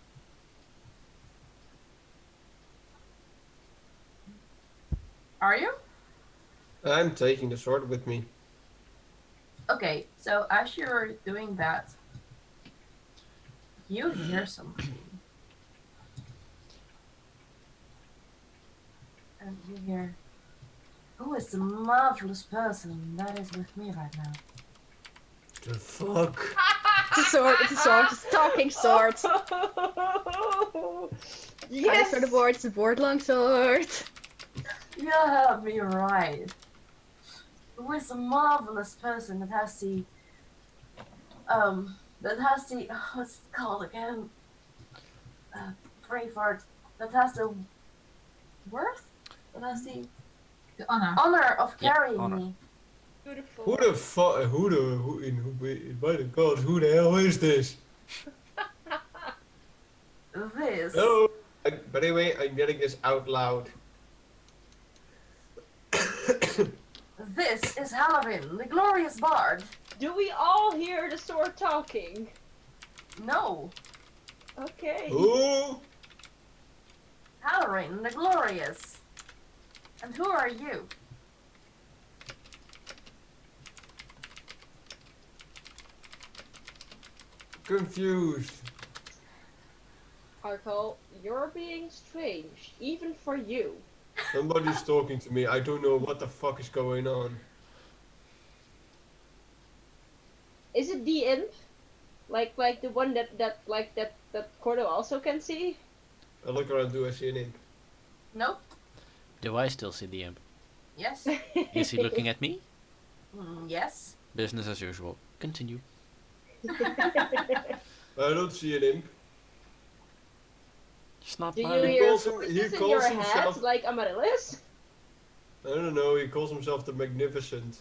Are you? I'm taking the sword with me. Okay, so as you're doing that, you hear something. And you hear, who is the marvelous person that is with me right now? The fuck? It's a sword, it's a sword, it's a talking sword. Yes. Eyes for the board, it's a board long sword. You heard me right. Who is the marvelous person that has the what's it called again? Braveheart. That has the worth? That has the The honor. honor of Yeah, carrying honor. me. Beautiful. Who the fuck? By the gods, who the hell is this? This. No. By the way, I'm getting this out loud. This is Halarin, the glorious bard. Do we all hear the sword talking? No, Okay. Who? Halarin, the glorious. And who are you? Confused. Arkal, you're being strange, even for you. Somebody's talking to me. I don't know what the fuck is going on. Is it the imp? Like the one that Cordo also can see? I look around. Do I see an imp? Nope. Do I still see the imp? Yes. Is he looking at me? Yes. Business as usual. Continue. I don't see an imp. It's not Do you mine. hear calls him- voices he in calls your himself- head like Amaryllis? I don't know. He calls himself the Magnificent.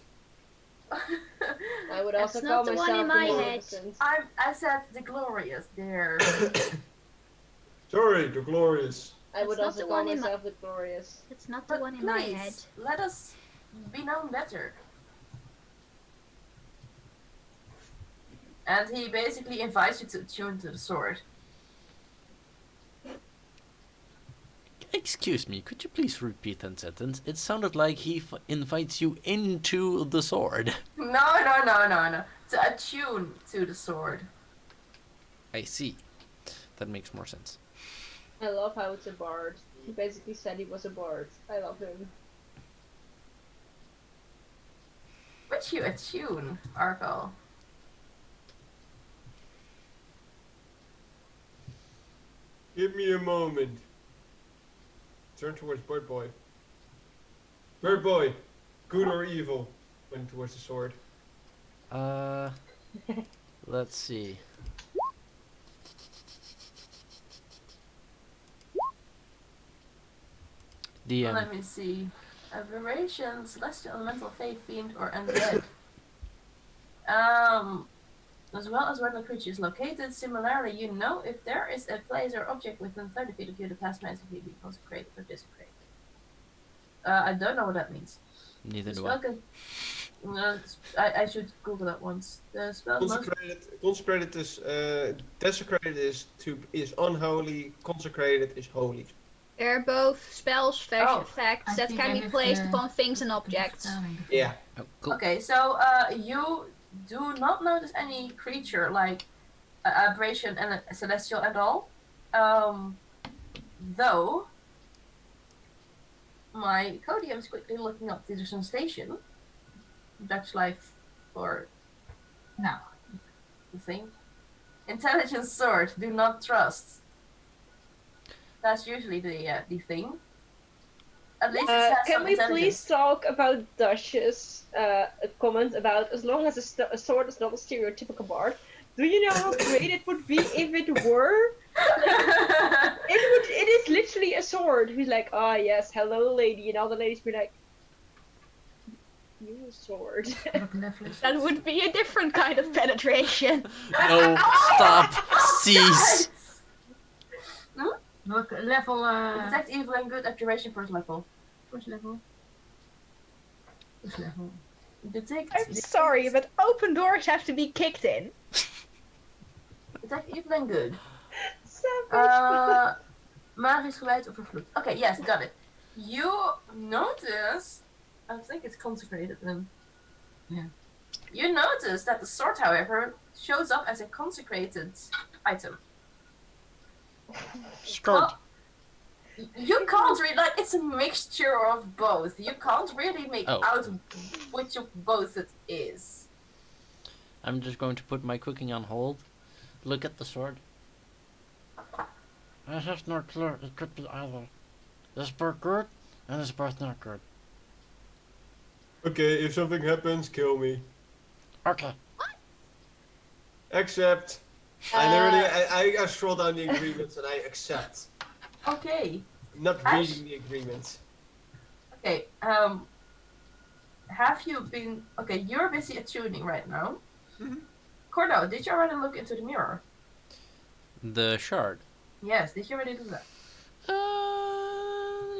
I would That's also not call the one myself in my the head. Magnificent. I said the glorious there. Sorry, the Glorious. I would That's not also the call one in my- myself the Glorious. It's not the But one in my head. please, let us be known better. And he basically invites you to tune to the sword. Excuse me, could you please repeat that sentence? It sounded like he invites you into the sword. No. To attune to the sword. I see. That makes more sense. I love how it's a bard. He basically said he was a bard. I love him. Which you attune, Arkal. Give me a moment. Turn towards Bird Boy. Bird Boy, good or evil? Went towards the sword. Let's see. DM. Let me see. Aberration, celestial, elemental, fey, fiend, or undead. As well as where the creature is located. Similarly, you know if there is a place or object within 30 feet of you, the past magically be consecrated or desecrated. I don't know what that means. Neither The do I. spell can, I should Google that once. The spell most Consecrated is desecrated is unholy. Consecrated is holy. They're both spells, Oh, effects I that think can I be have, placed upon things and objects. Yeah. Oh, cool. Okay, so you do not notice any creature like aberration and a celestial at all. Though my Codium is quickly looking up the translation. Dutch life or No. the thing. Intelligence sword, do not trust. That's usually the thing. At least it has Can some we please intelligence. talk about Dash's comment about as long as a sword is not a stereotypical bard? Do you know how great it would be if it were? It is literally a sword. He's like, ah yes, hello lady, and all the ladies be like, you a sword. What level is That it? would be a different kind of penetration. No, stop, cease. What level? Detect evil and good abjuration first level. First level. First level. Detect. I'm sorry, but open doors have to be kicked in. Detect evil and good. Savage. Magisch geluid of vervloekt. Okay, yes, got it. You notice. I think it's consecrated then. Yeah. You notice that the sword, however, shows up as a consecrated item. Skirt. Well, you can't really, like, it's a mixture of both. You can't really make Oh. out which of both it is. I'm just going to put my cooking on hold. Look at the sword. This is not clear. It could be either. This part good, and this part not good. Okay, if something happens, kill me. Okay. Accept. I scroll down the agreements and I accept. Okay. I'm not Ash? reading the agreements. Okay, have you been... Okay, you're busy attuning right now. Cordo, did you already look into the mirror? The shard. Yes, did you already do that?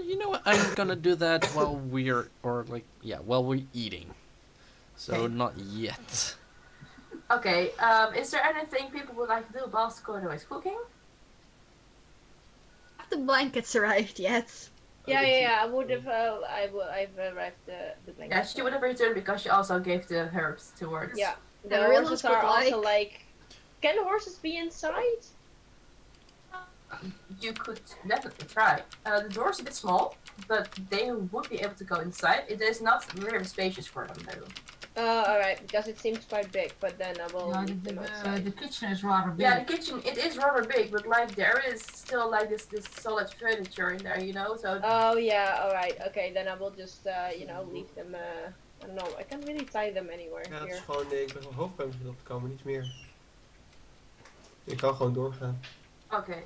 You know what? I'm gonna do that while while we're eating. So Okay. not yet. Okay, is there anything people would like to do whilst Cordo is cooking? Have the blankets arrived yet? Yeah. I would have. I've arrived the blanket. Yeah, she would have returned because she also gave the herbs towards... Yeah, the Amaryllis horses would are also like- like. Can the horses be inside? You could definitely try. The door's a bit small, but they would be able to go inside. It is not really spacious for them, though. Alright, because it seems quite big, but then I will No, leave them outside. the kitchen is rather big. Yeah, the kitchen, it is rather big, but like there is still like this solid furniture in there, you know, so... Oh yeah, alright, okay, then I will just, leave them, I don't know, I can't really tie them anywhere Ja, het here. is gewoon, nee, ik ben van hoofdpijn op te komen, niets meer. Ik kan gewoon doorgaan. Okay.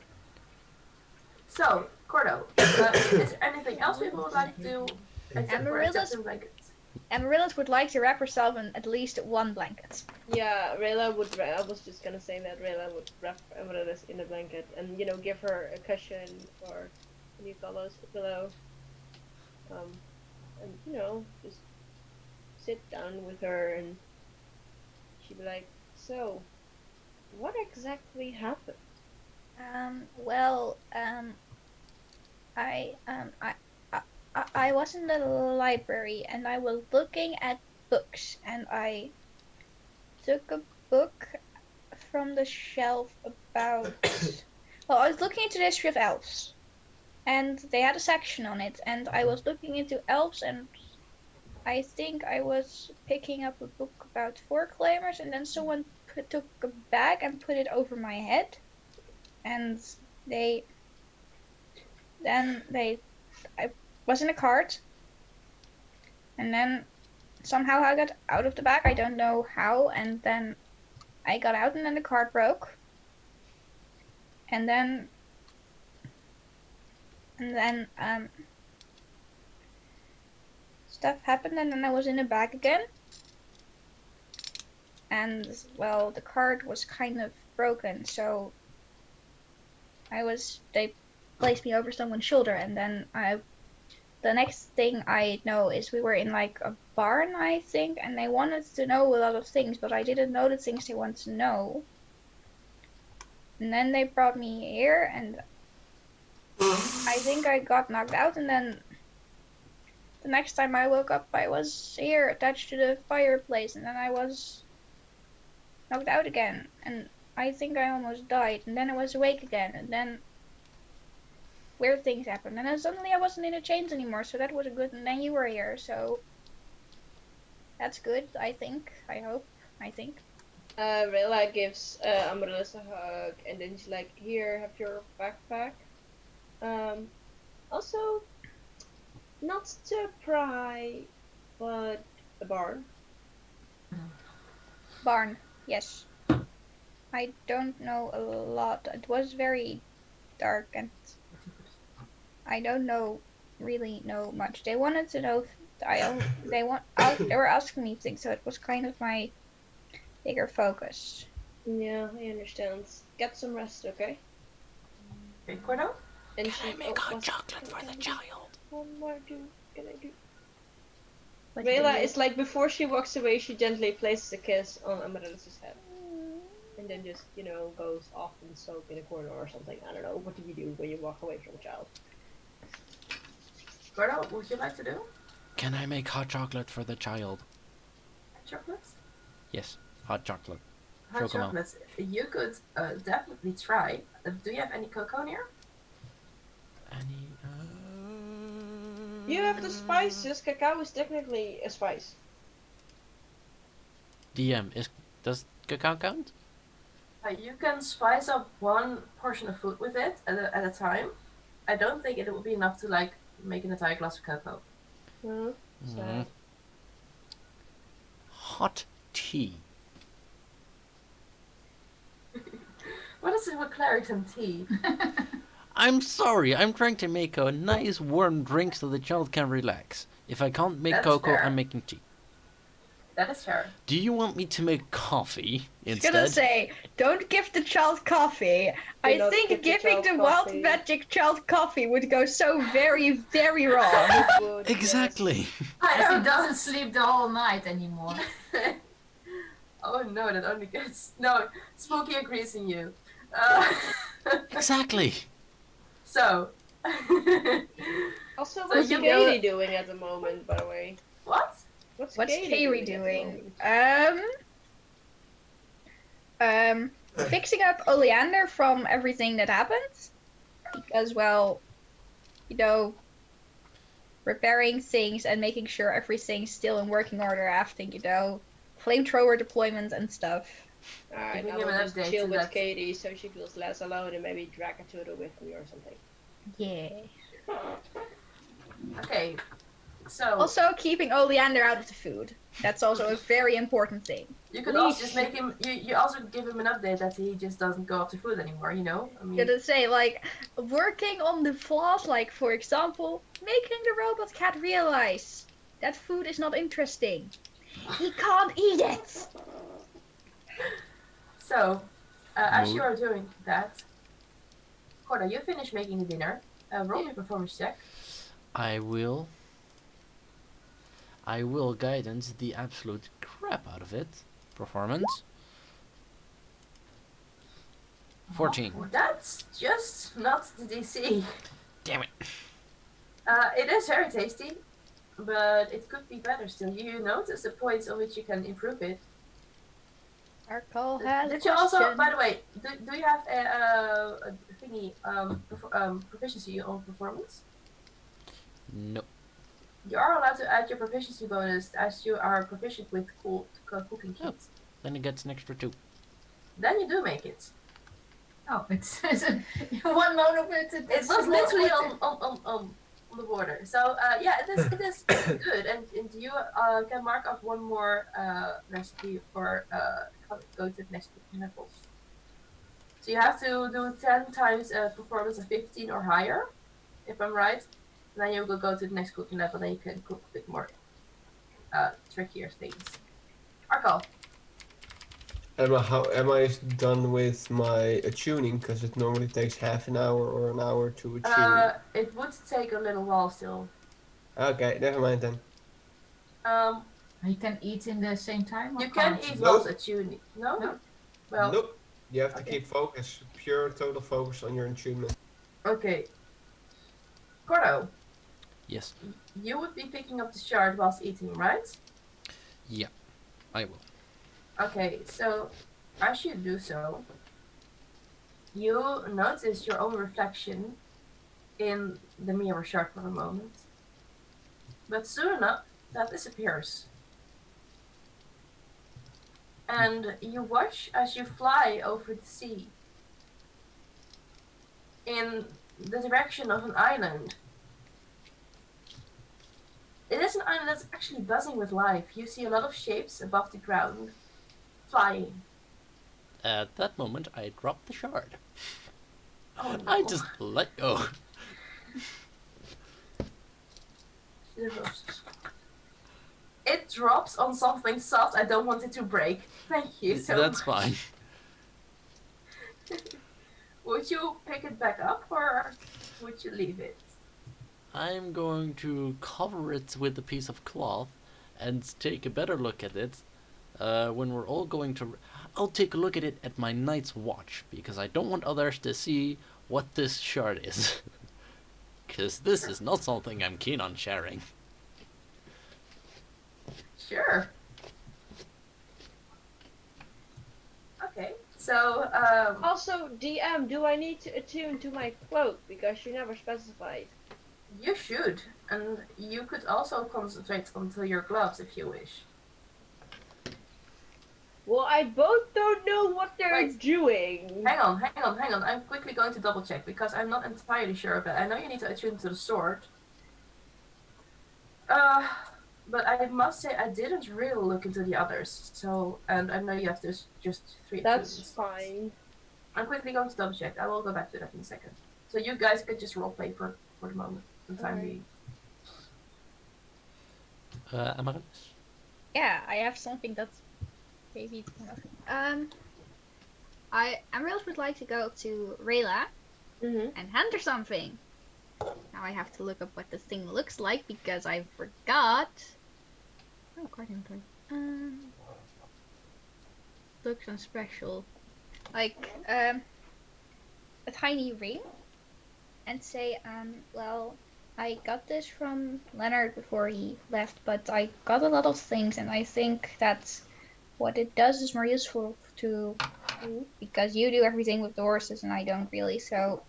So, Cordo, is there anything else we would like to do except for Amaryllis? accepting blankets? Amaryllis would like to wrap herself in at least one blanket. Yeah, Rayla would, I was just gonna say that Rayla would wrap Amaryllis in a blanket and, give her a cushion or, what do you call those, a pillow. And, just sit down with her and she'd be like, so, what exactly happened? I was in the library and I was looking at books and I took a book from the shelf about... Well, I was looking into the history of elves and they had a section on it and I was looking into elves and I think I was picking up a book about foreclaimers and then someone took a bag and put it over my head and I was in a cart and then somehow I got out of the bag, I don't know how, and then I got out and then the cart broke and then stuff happened and then I was in a bag again and well the cart was kind of broken so they placed me over someone's shoulder and then the next thing I know is we were in like a barn I think and they wanted to know a lot of things but I didn't know the things they wanted to know and then they brought me here and I think I got knocked out and then the next time I woke up I was here attached to the fireplace and then I was knocked out again and I think I almost died and then I was awake again and then weird things happened and then suddenly I wasn't in the chains anymore so that was good and then you were here so that's good I think I think Rayla gives Amaryllis a hug and then she's like, here, have your backpack. Also, not to pry, but a barn. barn yes I don't know a lot it was very dark and I don't really know much they wanted to know they were asking me things so it was kind of my bigger focus. Yeah, I understand. Get some rest, okay? Okay, Cordo? And Can I make hot chocolate for the child? One more can I do? What Rayla is like, before she walks away, she gently places a kiss on Amaryllis' head. And then just, goes off and soak in a corner or something. I don't know. What do you do when you walk away from a child? Cordo, what would you like to do? Can I make hot chocolate for the child? Chocolates? Yes, hot chocolate. Hot Chocomel. chocolates. You could definitely try. Do you have any cocoa near? Any? You have the spices. Cacao is technically a spice. DM is does cacao count? You can spice up one portion of food with it at a time. I don't think it would be enough to like make an entire glass of cocoa. Sad. Hot tea. What is it with Claritin tea? I'm sorry, I'm trying to make a nice warm drink so the child can relax. If I can't make That's cocoa, fair. I'm making tea. That is fair. Do you want me to make coffee I was gonna instead? say, don't give the child coffee. I not think give the giving child the wild coffee. magic child coffee would go so very, very wrong. It would, Exactly. I As he don't doesn't sleep the whole night anymore. Oh no, that only gets no. Spooky agrees in you. Exactly. So. Also, So what's you Katie doing at the moment, by the way? What? What's Katie Kairi at the doing? moment? Fixing up Oleander from everything that happened. Because, well, you know, repairing things and making sure everything's still in working order after, you know, flamethrower deployment and stuff. Alright, Giving I him will an just update chill to with that. Katie so she feels less alone and maybe drag a turtle with me or something. Yeah. Okay. So. Also, keeping Oleander out of the food. That's also a very important thing. You could also just make him. You also give him an update that he just doesn't go after food anymore. You know. I mean. Gonna say, like, working on the flaws, like, for example, making the robot cat realize that food is not interesting. He can't eat it! So, as you Mood. are doing that, Corda, you finish making the dinner. Roll me a performance check. I will guidance the absolute crap out of it. Performance. 14. That's just not the DC. Damn it. It is very tasty, but it could be better still. You notice the points on which you can improve it. Arcol has Did a you also, question. by the way, do you have a thingy proficiency on performance? No. You are allowed to add your proficiency bonus as you are proficient with cooking Oh. kits. Then it gets an extra 2. Then you do make it. Oh, it's one moment It was literally on the border. So yeah, it is good, and you can mark off one more recipe for go to the next levels. So you have to do 10 times a performance of 15 or higher, if I'm right. Then you will go to the next cooking level. Then you can cook a bit more trickier things. Arco. Am I done with my tuning? Because it normally takes half an hour or an hour to attune. It would take a little while still. Okay, never mind then. You can eat in the same time? Or You can can't? eat Nope. whilst attuning. No? No. Well, Nope. You have to okay. keep focus, pure total focus on your attunement. Okay. Cordo, Yes. you would be picking up the shard whilst eating, right? Yeah. I will. Okay, so as you do so, you notice your own reflection in the mirror shard for a moment. But soon enough, that disappears. And you watch as you fly over the sea in the direction of an island. It is an island that's actually buzzing with life. You see a lot of shapes above the ground, flying. At that moment, I drop the shard. Oh no. I just let go. It drops on something soft. I don't want it to break. Thank you so That's much. fine. Would you pick it back up or would you leave it? I'm going to cover it with a piece of cloth and take a better look at it when we're all going to... I'll take a look at it at my night's watch, because I don't want others to see what this shard is. Because this is not something I'm keen on sharing. Sure. So, Also, DM, do I need to attune to my cloak? Because you never specified. you should, and you could also concentrate onto your gloves if you wish. Well, I both don't know what they're Wait. doing. Hang on. I'm quickly going to double check because I'm not entirely sure of it. I know you need to attune to the sword. But I must say I didn't really look into the others. So, and I know you have just 3 That's attunements. fine. I'm quickly going to double check. I will go back to that in a second. So you guys could just roleplay for the moment, for the time Alright. being. Amaryllis? Yeah, I have something that's maybe. Amaryllis would like to go to Rayla Mm-hmm. and hand her something. Now I have to look up what the thing looks like because I forgot. Oh, card inventory. Looks on special, like a tiny ring, and say, well, I got this from Leonard before he left, but I got a lot of things, and I think that what it does is more useful to you because you do everything with the horses and I don't really. So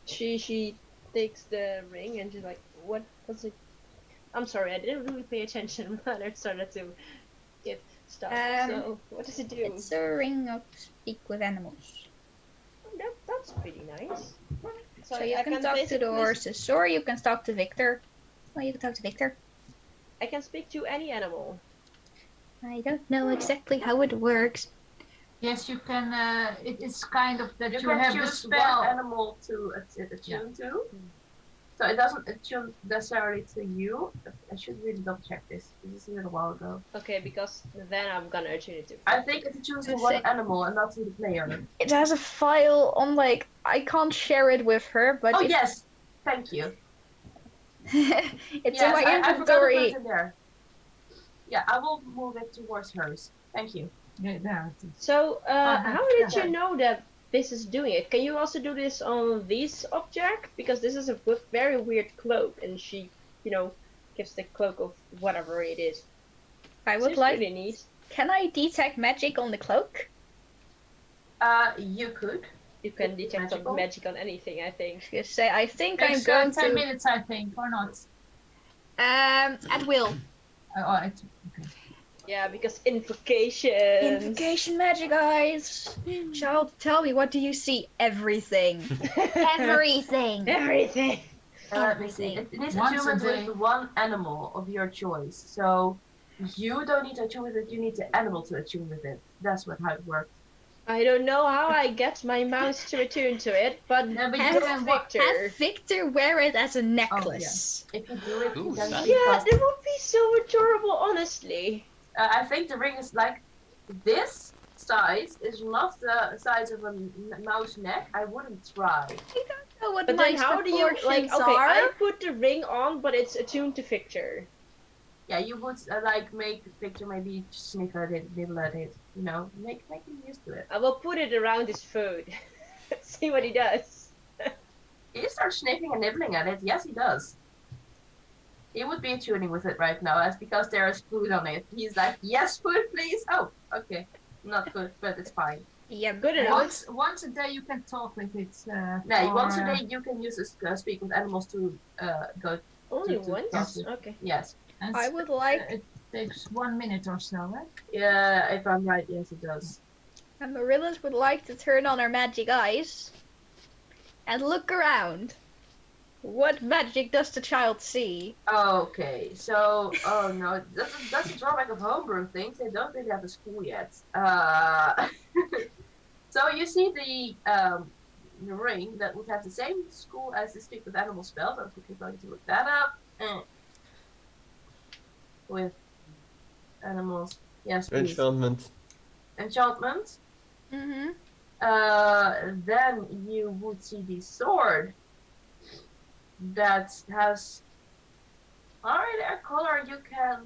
She takes the ring and she's like, what does it? I'm sorry, I didn't really pay attention when I started to give stuff. So what does it do? it's a ring of speak with animals. That's pretty nice. So you I can talk to basically- the horses, or you can talk to Victor. Well, you can talk to Victor. I can speak to any animal. I don't know exactly how it works. Yes, you can. It's kind of that You you, can have the choose spell. one animal to attune to. So it doesn't attune necessarily to you. I should really double check this. This is a little while ago. Okay, because then I'm gonna attune it to. I think it attunes to one animal and not to the player. It has a file on, like, I can't share it with her, but Oh yes, thank you. it's Yes, in my I forgot to put inventory. it in there. Yeah, I will move it towards hers. Thank you. Yeah, there it is. So, how did yeah. you know that this is doing it? Can you also do this on this object? Because this is a very weird cloak, and she, gives the cloak of whatever it is. I would Seems like. pretty neat. Can I detect magic on the cloak? You could. You can It's detect magical. magic on anything, I think. Just say, I think I'm Takes going 10 to. minutes, I think, or not. At will. It's okay. Yeah, because invocations. Invocation magic eyes. Child, tell me, what do you see? Everything. Everything. Everything. Let me see. Everything. It is Once a attunement day. with one animal of your choice. So you don't need to attune with it. You need the animal to attune with it. That's how it works. I don't know how I get my mouse to attune to it, but Yeah, but you Have can Victor. Have Victor wear it as a necklace. If you do it, Ooh, then that- it Yeah, costs- that would be so adorable, honestly. I think the ring is like this size is not the size of a mouse neck. I wouldn't try. I don't know what But my then how do you, proportions okay, are. I put the ring on, but it's attuned to Victor. Yeah, you would make Victor maybe sniff at it, nibble at it. Make him used to it. I will put it around his food. See what he does. He starts sniffing and nibbling at it. Yes, he does. He would be attuning with it right now, as because there is food on it. He's like, yes, food, please. Oh, okay, not good, but it's fine. Yeah, Good enough. once a day you can talk with it. Yeah, once a day you can use speak with animals to go. Only to once? talk to- Okay. Yes. And I would like it takes 1 minute or so, right? Yeah, if I'm right, yes, it does. Amaryllis would like to turn on her magic eyes and look around. What magic does the child see? Okay, so oh no, that's a drawback of homebrew things. They don't really have a school yet. So you see the ring that would have the same school as the speak with animal spell. So I'm quickly going to look that up. With animals, yes, please. Enchantment. Enchantment. Mm-hmm. Then you would see the sword that has already a color you can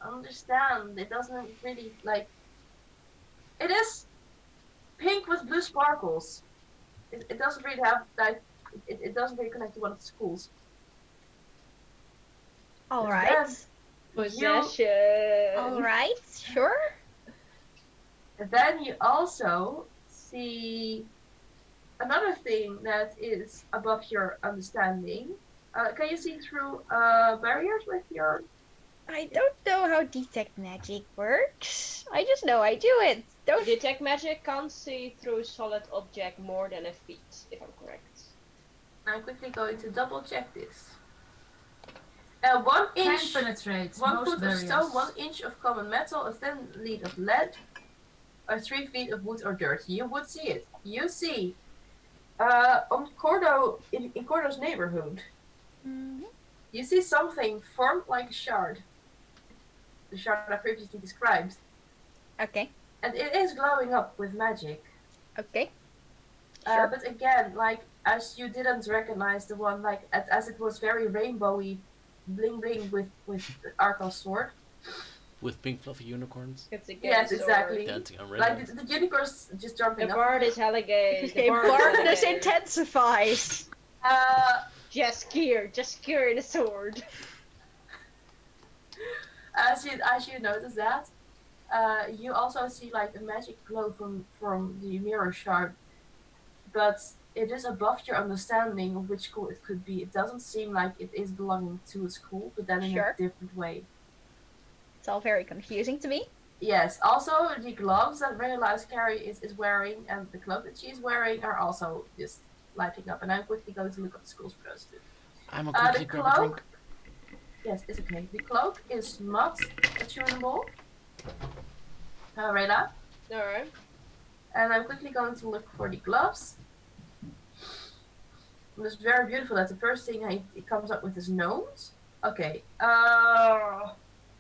understand. It doesn't really it is pink with blue sparkles. It doesn't really have it doesn't really connect to one of the schools. Alright. Possession. Alright, sure. And then you also see another thing that is above your understanding. Can you see through barriers with your? I don't know how detect magic works. I just know I do it. Don't. Detect magic can't see through solid object more than a feet, if I'm correct. I'm quickly going to double check this. 1 Can inch, penetrate 1 most foot of barriers. stone, 1 inch of common metal, a thin lead of lead, or 3 feet of wood or dirt. You would see it. You see, on Cordo in Cordo's neighborhood, Mhm. you see something formed like a shard. The shard I previously described, Okay. and it is glowing up with magic. Okay. Sure. But again, like as you didn't recognize the one, like as it was very rainbowy, bling bling with Arkel's sword. With pink fluffy unicorns. It's a gay Yes, sword. exactly. Dancing on Like rainbows. the unicorns just The jumping up. bard is hella gay. The Okay, bard is hella Bardness gay. intensifies. Just gear in a sword. As you notice that, you also see like a magic glow from the mirror shard, but it is above your understanding of which school it could be. It doesn't seem like it is belonging to a school, but then in Sure. a different way. It's all very confusing to me. Yes. Also, the gloves that Realize Carrie is wearing and the cloak that she's wearing are also just lighting up. And I'm quickly going to look up the schools for those two. I'm a The quickly grab a drink. cloak. Yes, it's okay. The cloak is not attunable. Rayla. Alright. And I'm quickly going to look for the gloves. And it's very beautiful that the first thing it comes up with is gnomes. Okay.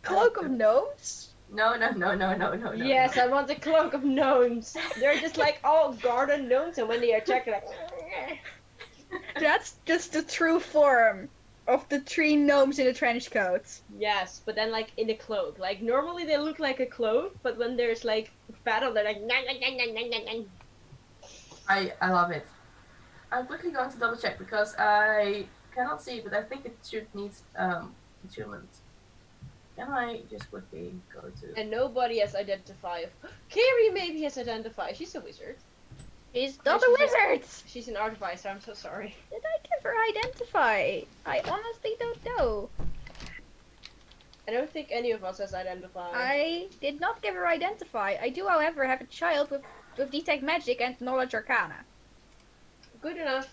Cloak of Gnomes? No. Yes, I want a cloak of gnomes. They're just like all garden gnomes, and when they attack, they're like. That's just the true form of the 3 gnomes in the trench coats. Yes, but then like in a cloak. Like normally they look like a cloak, but when there's like battle, they're like. I love it. I'm quickly going to double check because I cannot see, but I think it should need attunement. Can I just quickly go to? And nobody has identified. Kiri maybe has identified. She's a wizard. He's not a wizard! She's an artificer. I'm so sorry. Did I give her identify? I honestly don't know. I don't think any of us has identified. I did not give her identify. I do, however, have a child with detect magic and knowledge arcana, Good enough.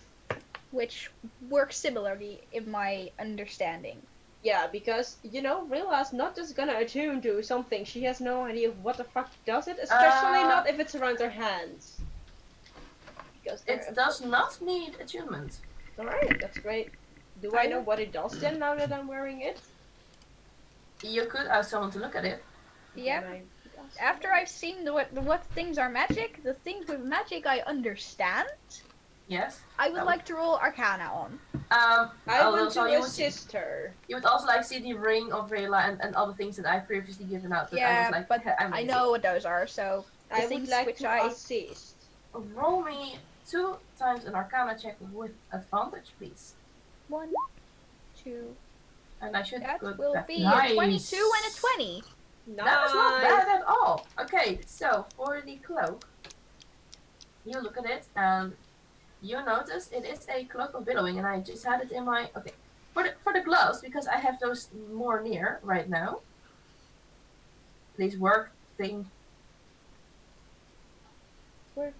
which works similarly in my understanding. Yeah, because Rilla's not just gonna attune to something. She has no idea what the fuck does it, especially not if it's around her hands. Because It does not need attunement. Alright, that's great. Do I know what it does then now that I'm wearing it? You could ask someone to look at it. Yeah. Then After I've seen what things are magic, the things with magic I understand, Yes. I would like to roll arcana on. I want Also, to you would assist her. You would also like see the ring of Rayla and other things that I've previously given out. But I Yeah, was like, but I'm I lazy. know what those are, so the I would things like which to I assist. Roll me 2 times an Arcana check with advantage, please. 1, 2. And I should That go will back. be Nice. a 22 and a 20. That is not bad at all. Okay, so for the cloak, you look at it and you notice it is a cloak of billowing, and I just had it in my for the gloves because I have those more near right now. Please work thing. Work.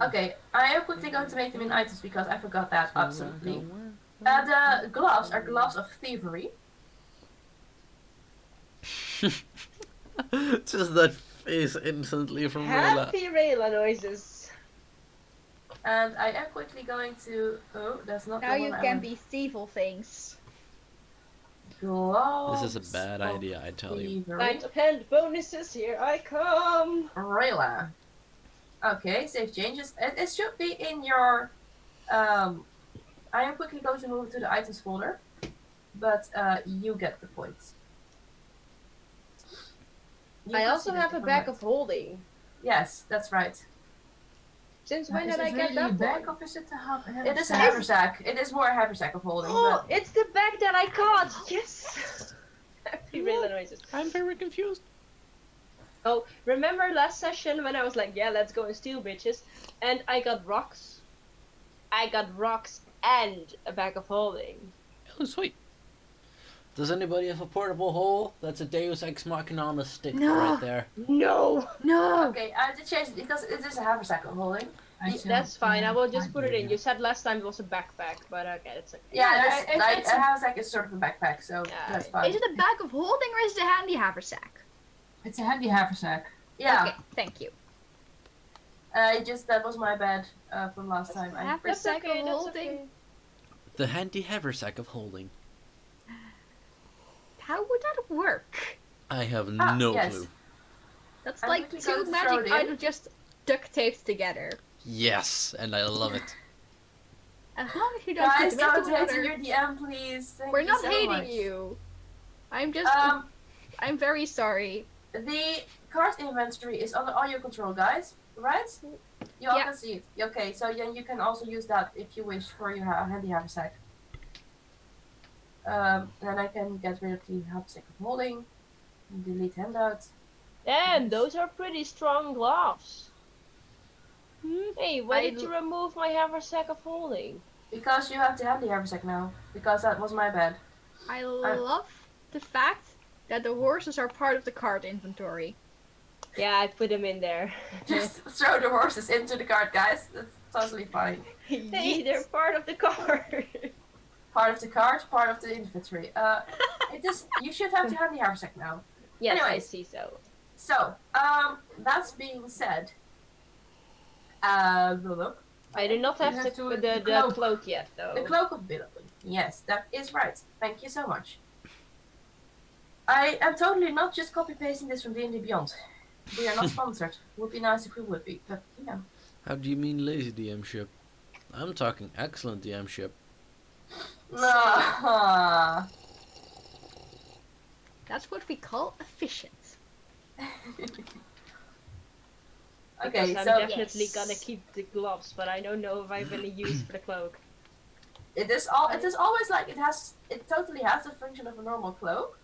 Okay, I am quickly going to make them in items because I forgot that absolutely. The gloves are gloves of thievery. Just that face instantly from Rayla. Happy Rayla noises. And I am quickly going to. Oh, that's not Now the you one I can want. be thievul things. Gloves. This is a bad of idea, I tell you. thievery. Night of hand bonuses, here I come. Rayla. Okay, save changes. It should be in your. I am quickly going to move to the items folder, but you get the points. You I can also see that have a from bag right. of holding. Yes, that's right. Since Is when did I it get really a that bag one? or is it a half? It is a haversack. It is more a haversack of holding. Oh, But it's the bag that I got. Yes. Three Rayla noises. I'm very confused. Oh, remember last session when I was like, yeah, let's go and steal bitches, and I got rocks. I got rocks and a bag of holding. Oh, sweet. Does anybody have a portable hole? That's a Deus Ex Machina on a stick No. right there. No. No. Okay, I have to change it because it is a haversack of holding. That's fine. I will just put it in. You said last time it was a backpack, but okay, it's okay. Yeah, Yeah, there's, like it's a a- haversack is sort of a backpack, so Yeah, that's fine. Is it a bag of holding or is it a handy haversack? It's a handy haversack. Yeah, Okay, thank you. that was my bad from last time. That's Haversack okay. of That's holding. okay. The handy haversack of holding. How would that work? I have Ah, no yes. clue. That's I'm like quickly going two to magic throw it in. items just duct taped together. Yes, and I love it. As long as you don't Guys, put them don't into hate water. your DM, please. Thank We're you not so hating much. you. I'm just. I'm very sorry. The card inventory is under all your control, guys. Right? You all Yeah. can see it. Okay, so then you can also use that if you wish for your handy haversack. Then I can get rid of the haversack of holding. And delete handouts. Damn, those are pretty strong gloves. Hey, why I did you remove my haversack of holding? Because you have the handy haversack now. Because that was my bad. I love the fact that the horses are part of the card inventory. Yeah, I put them in there. Just throw the horses into the cart, guys. That's totally fine. Hey, they're part of the card. Part of the cart, part of the inventory. You should have the handy haversack now. Yes, I Anyways. see so. So, that's being said. Look. I do not have, You have to- the cloak. cloak yet, though. The cloak of billowing. Yes, that is right. Thank you so much. I am totally not just copy pasting this from D&D Beyond. We are not sponsored. Would be nice if we would be, but you know. How do you mean lazy DM ship? I'm talking excellent DM ship. Nah. That's what we call efficient. Okay, Because so I'm definitely Yes. gonna keep the gloves, but I don't know if I'm gonna use for the cloak. it is always like it totally has the function of a normal cloak.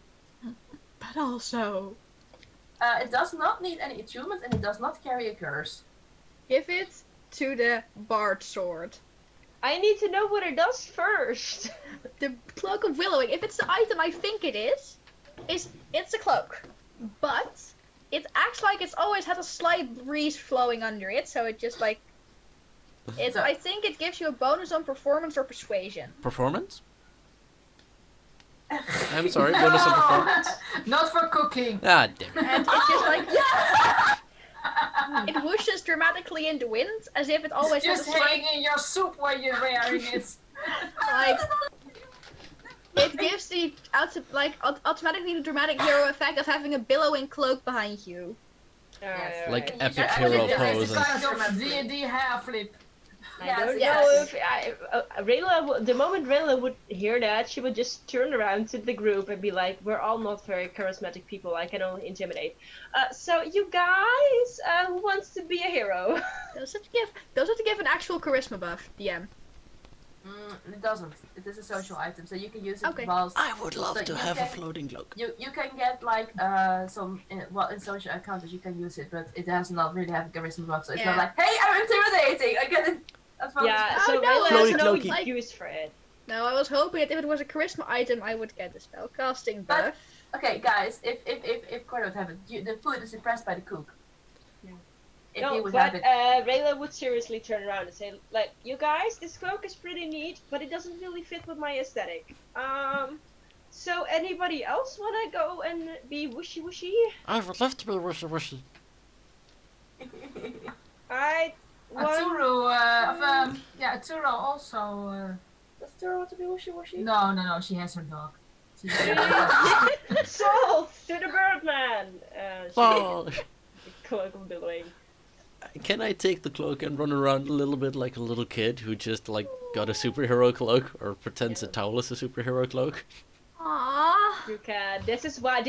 But also, It does not need any attunement and it does not carry a curse. give it to the bard sword. I need to know what it does first. The cloak of willowing. If it's the item I think it is it's a cloak, but it acts like it's always had a slight breeze flowing under it, so it just like it. So- I think it gives you a bonus on performance or persuasion. Performance? I'm sorry, bonus on performance? Not for cooking. Ah, damn it. And it's just like it whooshes dramatically in the wind, as if it always has a Just slight hang in your soup while you're wearing it. like. It gives the automatically the dramatic hero effect of having a billowing cloak behind you. Alright, Like alright. epic actually hero did pose. It's And... kind of D&D hair flip. I Yes, don't yes. know if Rayla, the moment Rayla would hear that, she would just turn around to the group and be like, "We're all not very charismatic people. I can only intimidate. So you guys, who wants to be a hero?" Those have to give an actual charisma buff, DM. It doesn't. It is a social item, so you can use it Okay. whilst I would love So to you have a can- floating cloak. you can get like some in social encounters you can use it, but it does not really have a charisma buff, so it's not Yeah. like, hey, I'm intimidating. I get it. Yeah, Oh, so no, Rayla Floaty has no cloaky. use for it. No, I was hoping that if it was a charisma item, I would get the spellcasting buff. But- Okay, guys, if Corey would have it, the food is impressed by the cook. Yeah. If No, he would but have it. Rayla would seriously turn around and say, like, "You guys, this cloak is pretty neat, but it doesn't really fit with my aesthetic. So anybody else wanna go and be wishy wishy? I would love to be wishy wishy. Alright, one. Aturu, Aturu also. Does Tara want to be wishy washy? No, she has her dog. She Salt to the Birdman. Oh, Cloak of billowing. can I take the cloak and run around a little bit like a little kid who just like got a superhero cloak or pretends a towel is a superhero cloak? Aww. You can. This is why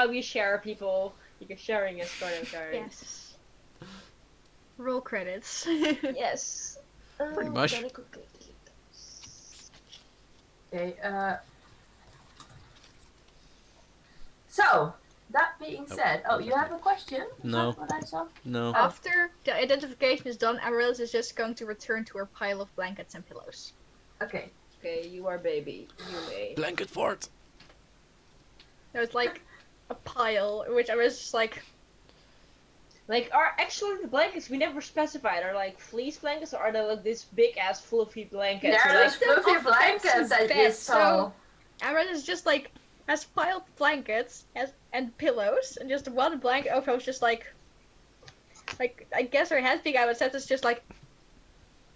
we share people. Because sharing is part of sharing. Yes. Roll credits. Yes. Pretty much. Gotta quickly delete those. Okay. So, that being Oh, said, you have a question? Is No. that what I saw? No. After the identification is done, Amaryllis is just going to return to her pile of blankets and pillows. Okay. Okay, you are baby. You may. Blanket fort. There's like a pile, which I was just like, Like, are actually the blankets we never specified are like fleece blankets or are they like this big ass fluffy blankets? They're Like, like fluffy blankets that you beds, saw. Amaryllis just like has piled blankets and pillows, and just one blanket over was just like I guess her head being I would say it's just like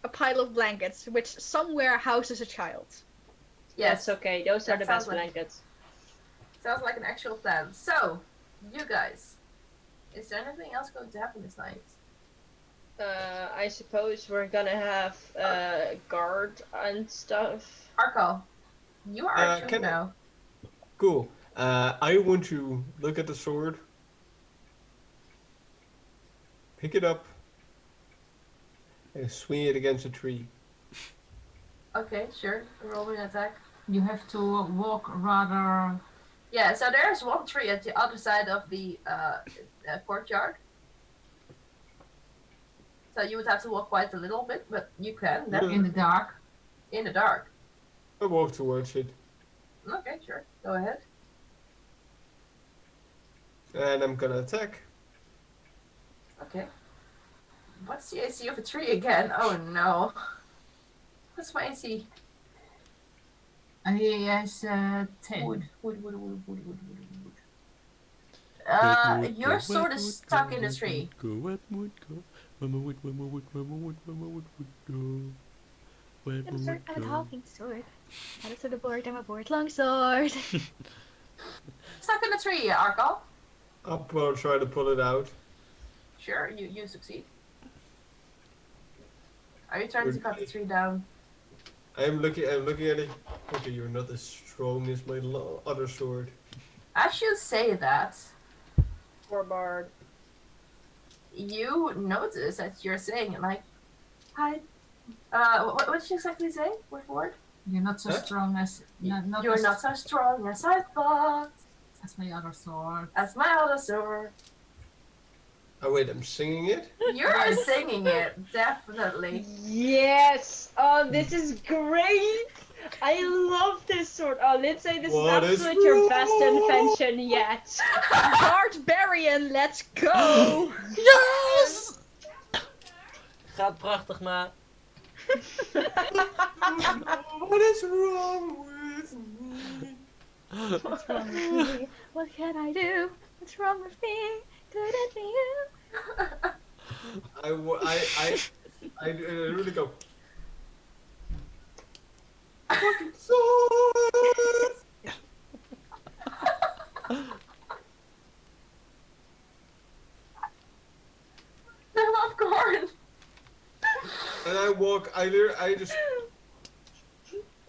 a pile of blankets, which somewhere houses a child. Yes. that's okay. Those are That the sounds best like- blankets. Sounds like an actual plan. So, you guys, is there anything else going to happen this night? I suppose we're gonna have guard and stuff. Arco, you are a can I- now. Cool. I want to look at the sword, pick it up, and swing it against a tree. Okay, sure. Roll me an attack. You have to walk rather. Yeah, so there's one tree at the other side of the courtyard. So you would have to walk quite a little bit, but you can. That's In the dark. in the dark. I walk towards it, Okay, sure. Go ahead. and I'm gonna attack. Okay. What's the AC of a tree again? Oh no. What's my AC? He has 10. Wood. Wood, Your go, sword wet is wood, stuck go, in the wet tree. wood, go, wet wood, go. Wet wood, wet wood, wet wood, wet wood, go. Wet I'm a wood, go. talking sword. Add it to the board, I'm a board long sword. Stuck in the tree, Arco. I'll try to pull it out. Sure, you succeed. Are you trying to cut the tree down? I'm looking at it. Okay, you're not as strong as my other sword. As you say that, Poor bard. you notice that you're saying it like, hi. What did you exactly say? Word for word? You're not so Huh? strong as. Not You're as, not so strong as I thought. as my other sword. As my other sword. Oh wait, I'm singing it? You're singing it, definitely. Yes! Oh, this is great! I love this sword. Oh, Lindsay, this What is is absolutely your best wrong? invention yet. Barbarian, let's go! Yes! Gaat prachtig, ma. What is wrong with me? What's wrong with me? What can I do? What's wrong with me? Could it be you? I really go. Fucking sword! I love corn. And I just.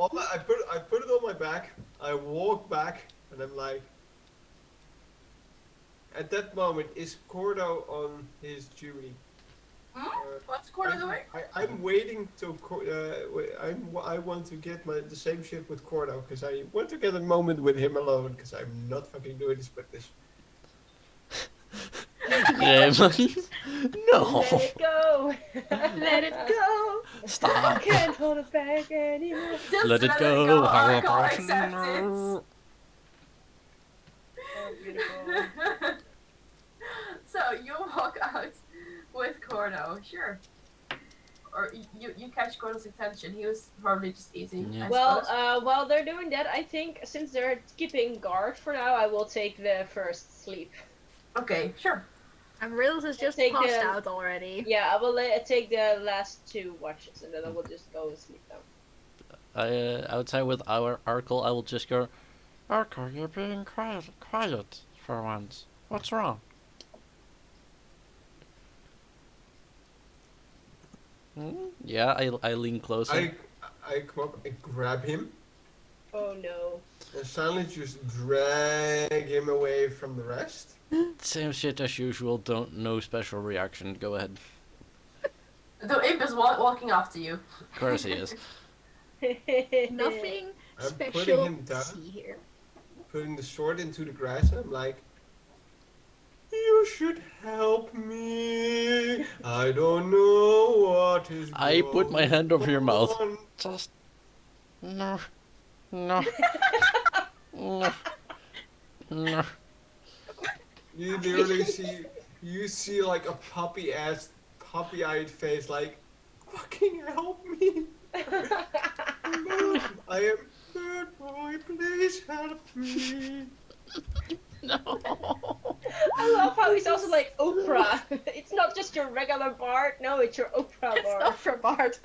I put it on my back. I walk back, and I'm like. At that moment, is Cordo on his duty? What's corn doing? I'm waiting till I want to get the same shit with Cordo because I want to get a moment with him alone because I'm not fucking doing this with this. Raymond. No. Let it go. Let it go! I Stop. can't hold it back anymore. Just Let it go. Arco, accept it. Oh, beautiful. So you walk out with Cordo, sure. Or you catch Cordo's attention. He was probably just eating. Yeah. I Well, suppose. while they're doing that, I think since they're keeping guard for now, I will take the first sleep. Okay, sure. Amaryllis is just Take passed the- out already. Yeah, I will take the last 2 watches and then I will just go and sleep now. Outside with our Arkle, I will just go. Arkle, you're being quiet for once. What's wrong? Yeah, I lean closer. I come up and grab him Oh no. and suddenly just drag him away from the rest. Same shit as usual. Don't no special reaction. Go ahead. The imp is walking after you. Of course he is. Nothing I'm putting special him to down. see here. putting the sword into the grass. I'm like, you should help me. I don't know what is I put my hand over your mouth. on. Just no, no, no, no. You literally see like a puppy-eyed face, like, fucking help me. Mom, I am bird boy, please help me. No. I love how he's also like Oprah. It's not just your regular Bard, no, it's your Oprah It's Bard. opera bard.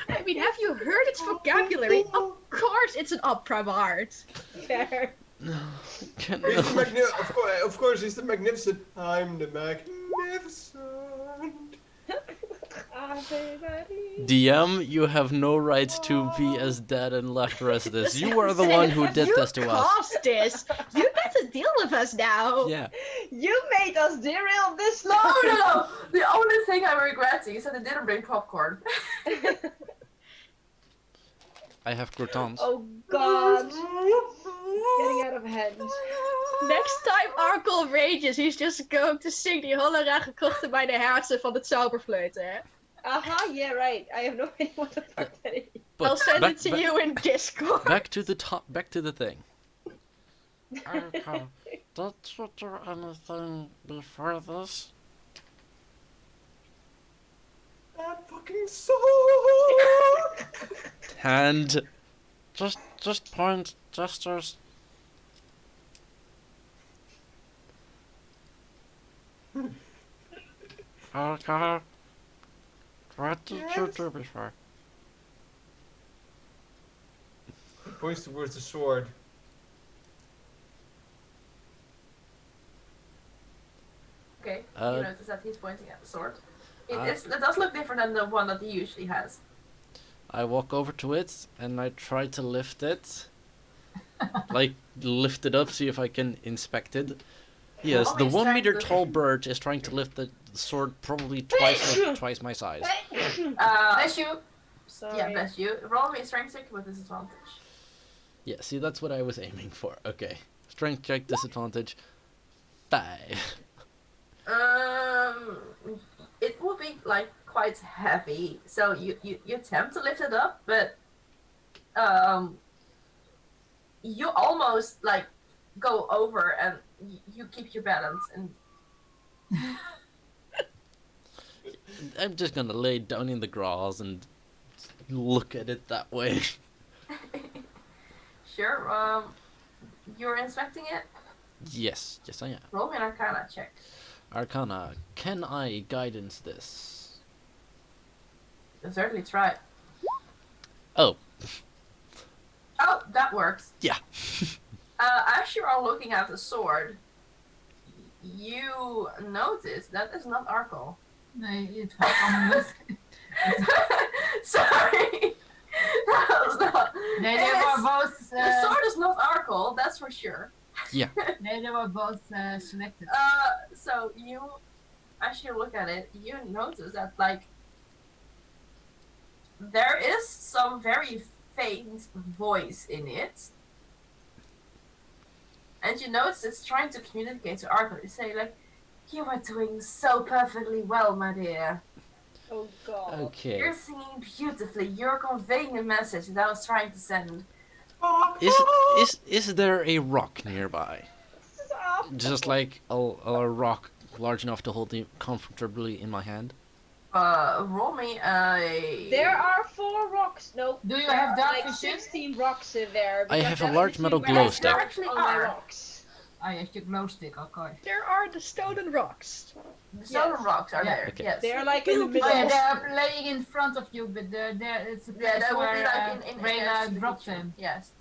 I mean, have you heard its vocabulary? Of course it's an opera bard. Fair. No. Can't, He's the no. of course, he's the magnificent. I'm the magnificent. DM, you have no rights to be as dead and left the rest of this. You are the one who did this to You us. caused this. You got to deal with us now. Yeah. You made us derail this. No. The only thing I'm regretting is that I didn't bring popcorn. I have croutons. Oh god. Getting out of hand. Next time Arkel rages, he's just going to sing die Hollera gekochte bij de hersen van het zauberfluiten. Hè? Yeah, right. I have no idea what the fuck that is. But I'll send back, it to back- you in Discord. Back to the top. Back to the thing. Okay. Did you do anything before this? That fucking sword. Hand. Just point gestures. Okay. What did you do before? He points towards the sword. Okay, Uh, you notice that he's pointing at the sword. It uh, does look different than the one that he usually has. I walk over to it and I try to lift it. Like, lift it up, see if I can inspect it. Yes, the Always 1 trying meter to- tall bird is trying to lift the sword probably twice my size. Bless you. Sorry. Yeah, bless you. Roll me a strength check with disadvantage. Yeah, see, that's what I was aiming for. Okay. Strength check, disadvantage. 5. It will be like quite heavy, so you attempt to lift it up, but you almost like go over and you keep your balance and I'm just gonna lay down in the grass and look at it that way. sure. You're inspecting it. Yes, I am. Roll me an Arcana check. Arcana, can I guidance this? You can certainly try. Oh, Oh, that works. yeah. As you are looking at the sword, you notice that is not Arkle. Nee, het valt allemaal mis. Sorry. That was not. Nee, It they were is- both. The sword is not Arkle, that's for sure. Nee, they were both selected. So you, as you look at it, you notice that like there is some very faint voice in it, and you notice it's trying to communicate to Arthur. You say like, "You are doing so perfectly well, my dear. Oh god. Okay. You're singing beautifully. You're conveying the message that I was trying to send." Is there a rock nearby? This is awful. Just like a rock large enough to hold it comfortably in my hand? Roll me a. There are 4 rocks. No. Do you there have are, dark like vision? 16 rocks in there. I because have a that's large literally metal where I glow stick. start Actually on my are. rocks. Ah, je hebt je glow stick, oké. There are the stolen rocks. The stone Yes. rocks are Yeah. there. Okay. Yes. They're like in the Oh middle. yeah, they're laying in front of you, but there it's a Yeah, place that would be where like in Rayla next to dropped you. them. Yes.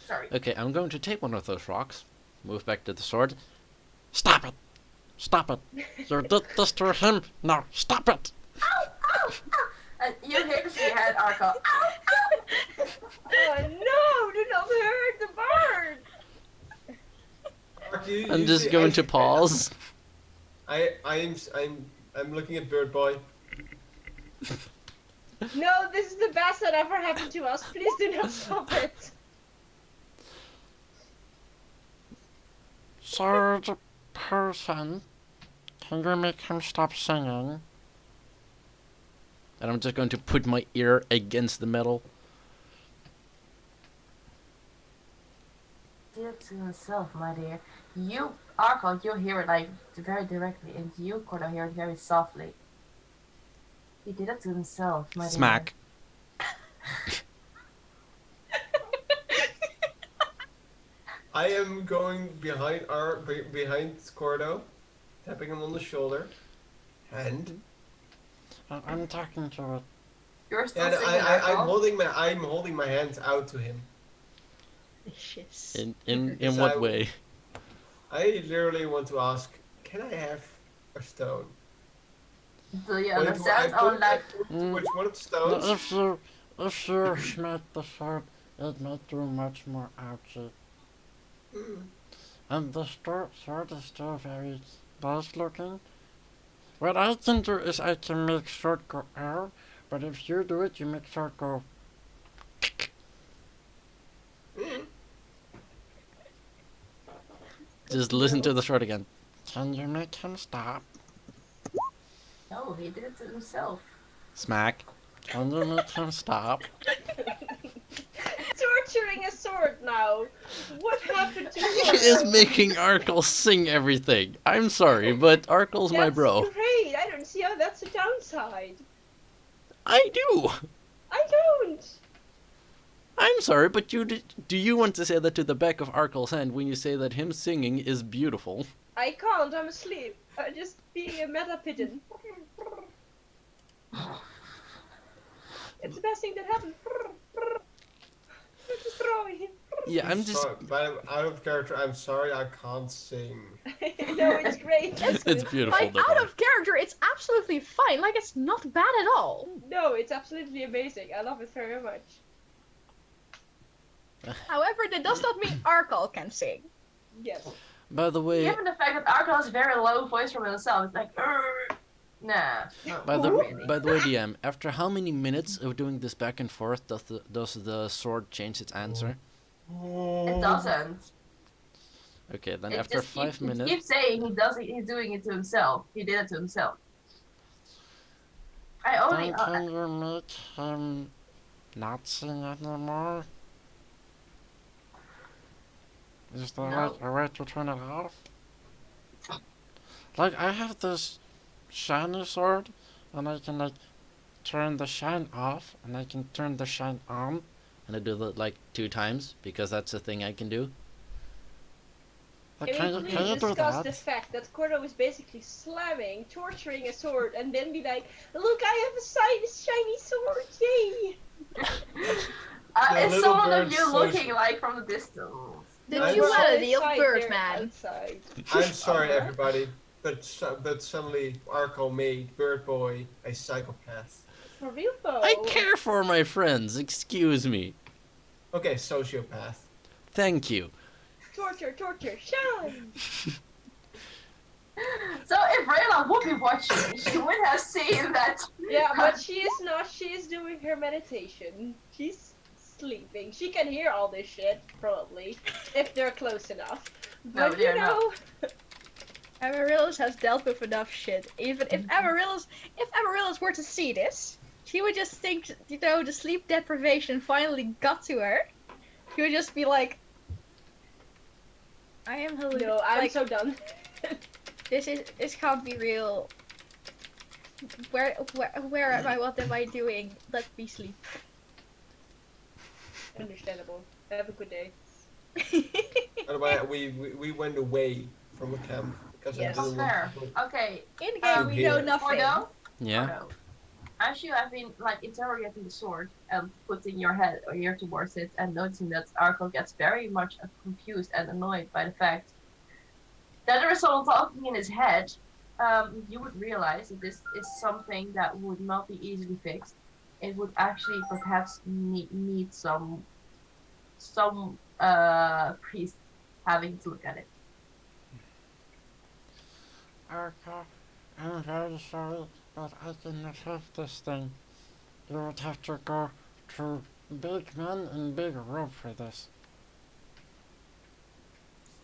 Sorry. Okay, I'm going to take one of those rocks, move back to the sword. Stop it! Stop it! You did this to him! Now, stop it! And you hit your head, Arco. Oh no! Do not hurt the bird! I'm just going to pause. I'm looking at Bird Boy. No, this is the best that ever happened to us. Please do not stop it. Sword person, can you make him stop singing? And I'm just going to put my ear against the metal. Did it to himself, my dear. You, Arkle, you hear it like very directly, and you, Cordo, hear it very softly. He did it to himself, my Smack. I am going behind behind Cordo, tapping him on the shoulder, and I'm talking to it. You're still and singing, Arkle. I'm holding my hands out to him. Delicious. In what So- way? I literally want to ask, can I have a stone? Do you Point- understand? I Oh, point- like, I point towards one of the No, stones. if you smack the sword, it might do much more ouchy. And the sword is still very nice looking. What I can do is I can make sword go out, but if you do it, you make sword go. Just listen to the sword again. Can you make him stop? no, he did it to himself. Smack. Can you make him stop? Torturing a sword now. What happened to He Cordo? is making Arkle sing everything. I'm sorry, but Arkle's my That's bro. great. I don't see how that's a downside. I do. I don't. I'm sorry, but do you want to say that to the back of Arkle's hand when you say that him singing is beautiful? I can't. I'm asleep. I'm just being a meta pigeon. It's the best thing that happened. I'm just throwing him. Yeah, I'm just. Sorry, but I'm out of character. I'm sorry, I can't sing. No, it's great. That's It's good. beautiful. Like, don't out worry. of character, it's absolutely fine. Like, it's not bad at all. No, it's absolutely amazing. I love it very much. However, that does not mean Arkle can sing. Yes. By the way, Given the fact that Arkle has a very low voice from himself, it's like, nah. No, by not the really. by the way, DM. After how many minutes of doing this back and forth does the sword change its answer? It doesn't. Okay, then It after just 5 keeps, minutes. It keeps saying he's doing it to himself. He did it to himself. I only. Then can you make him not sing anymore? Is there No. like a way to turn it off? Like, I have this shiny sword, and I can like turn the shine off, and I can turn the shine on. And I do that like 2 times because that's a thing I can do. Like, Can we can you please do discuss that? the fact that Cordo is basically slamming, torturing a sword, and then be like, "Look, I have a shiny sword! Yay!" The It's little someone of bird you so looking like from the distance. The I'm duality of Outside there, Birdman. outside. I'm sorry, Uh-huh. everybody, but suddenly Arkle made Bird Boy a psychopath. For real though. I care for my friends. Excuse me. Okay, sociopath. Thank you. Torture, shine! So if Rayla would be watching, she would have seen that. Yeah, but she is not. She is doing her meditation. She's sleeping. She can hear all this shit, probably, if they're close enough. No, But they're you know, Amaryllis has dealt with enough shit. Even if Amaryllis were to see this, she would just think, you know, the sleep deprivation finally got to her. She would just be like, I am hallucinating. no, I'm Like, so done. this can't be real. Where am I? What am I doing? Let me sleep. Understandable. Have a good day. By the way, we went away from the camp because Yes. I didn't Fair. want to. Okay, In game, we know Here. nothing. Cordo. Yeah. Cordo. As you have been like interrogating the sword and putting your head or ear towards it and noticing that Arkle gets very much confused and annoyed by the fact that there is someone talking in his head, you would realize that this is something that would not be easily fixed. It would actually perhaps need some priest having to look at it. Okay, I'm very sorry, but I cannot have this thing. You would have to go to big man in big robe for this.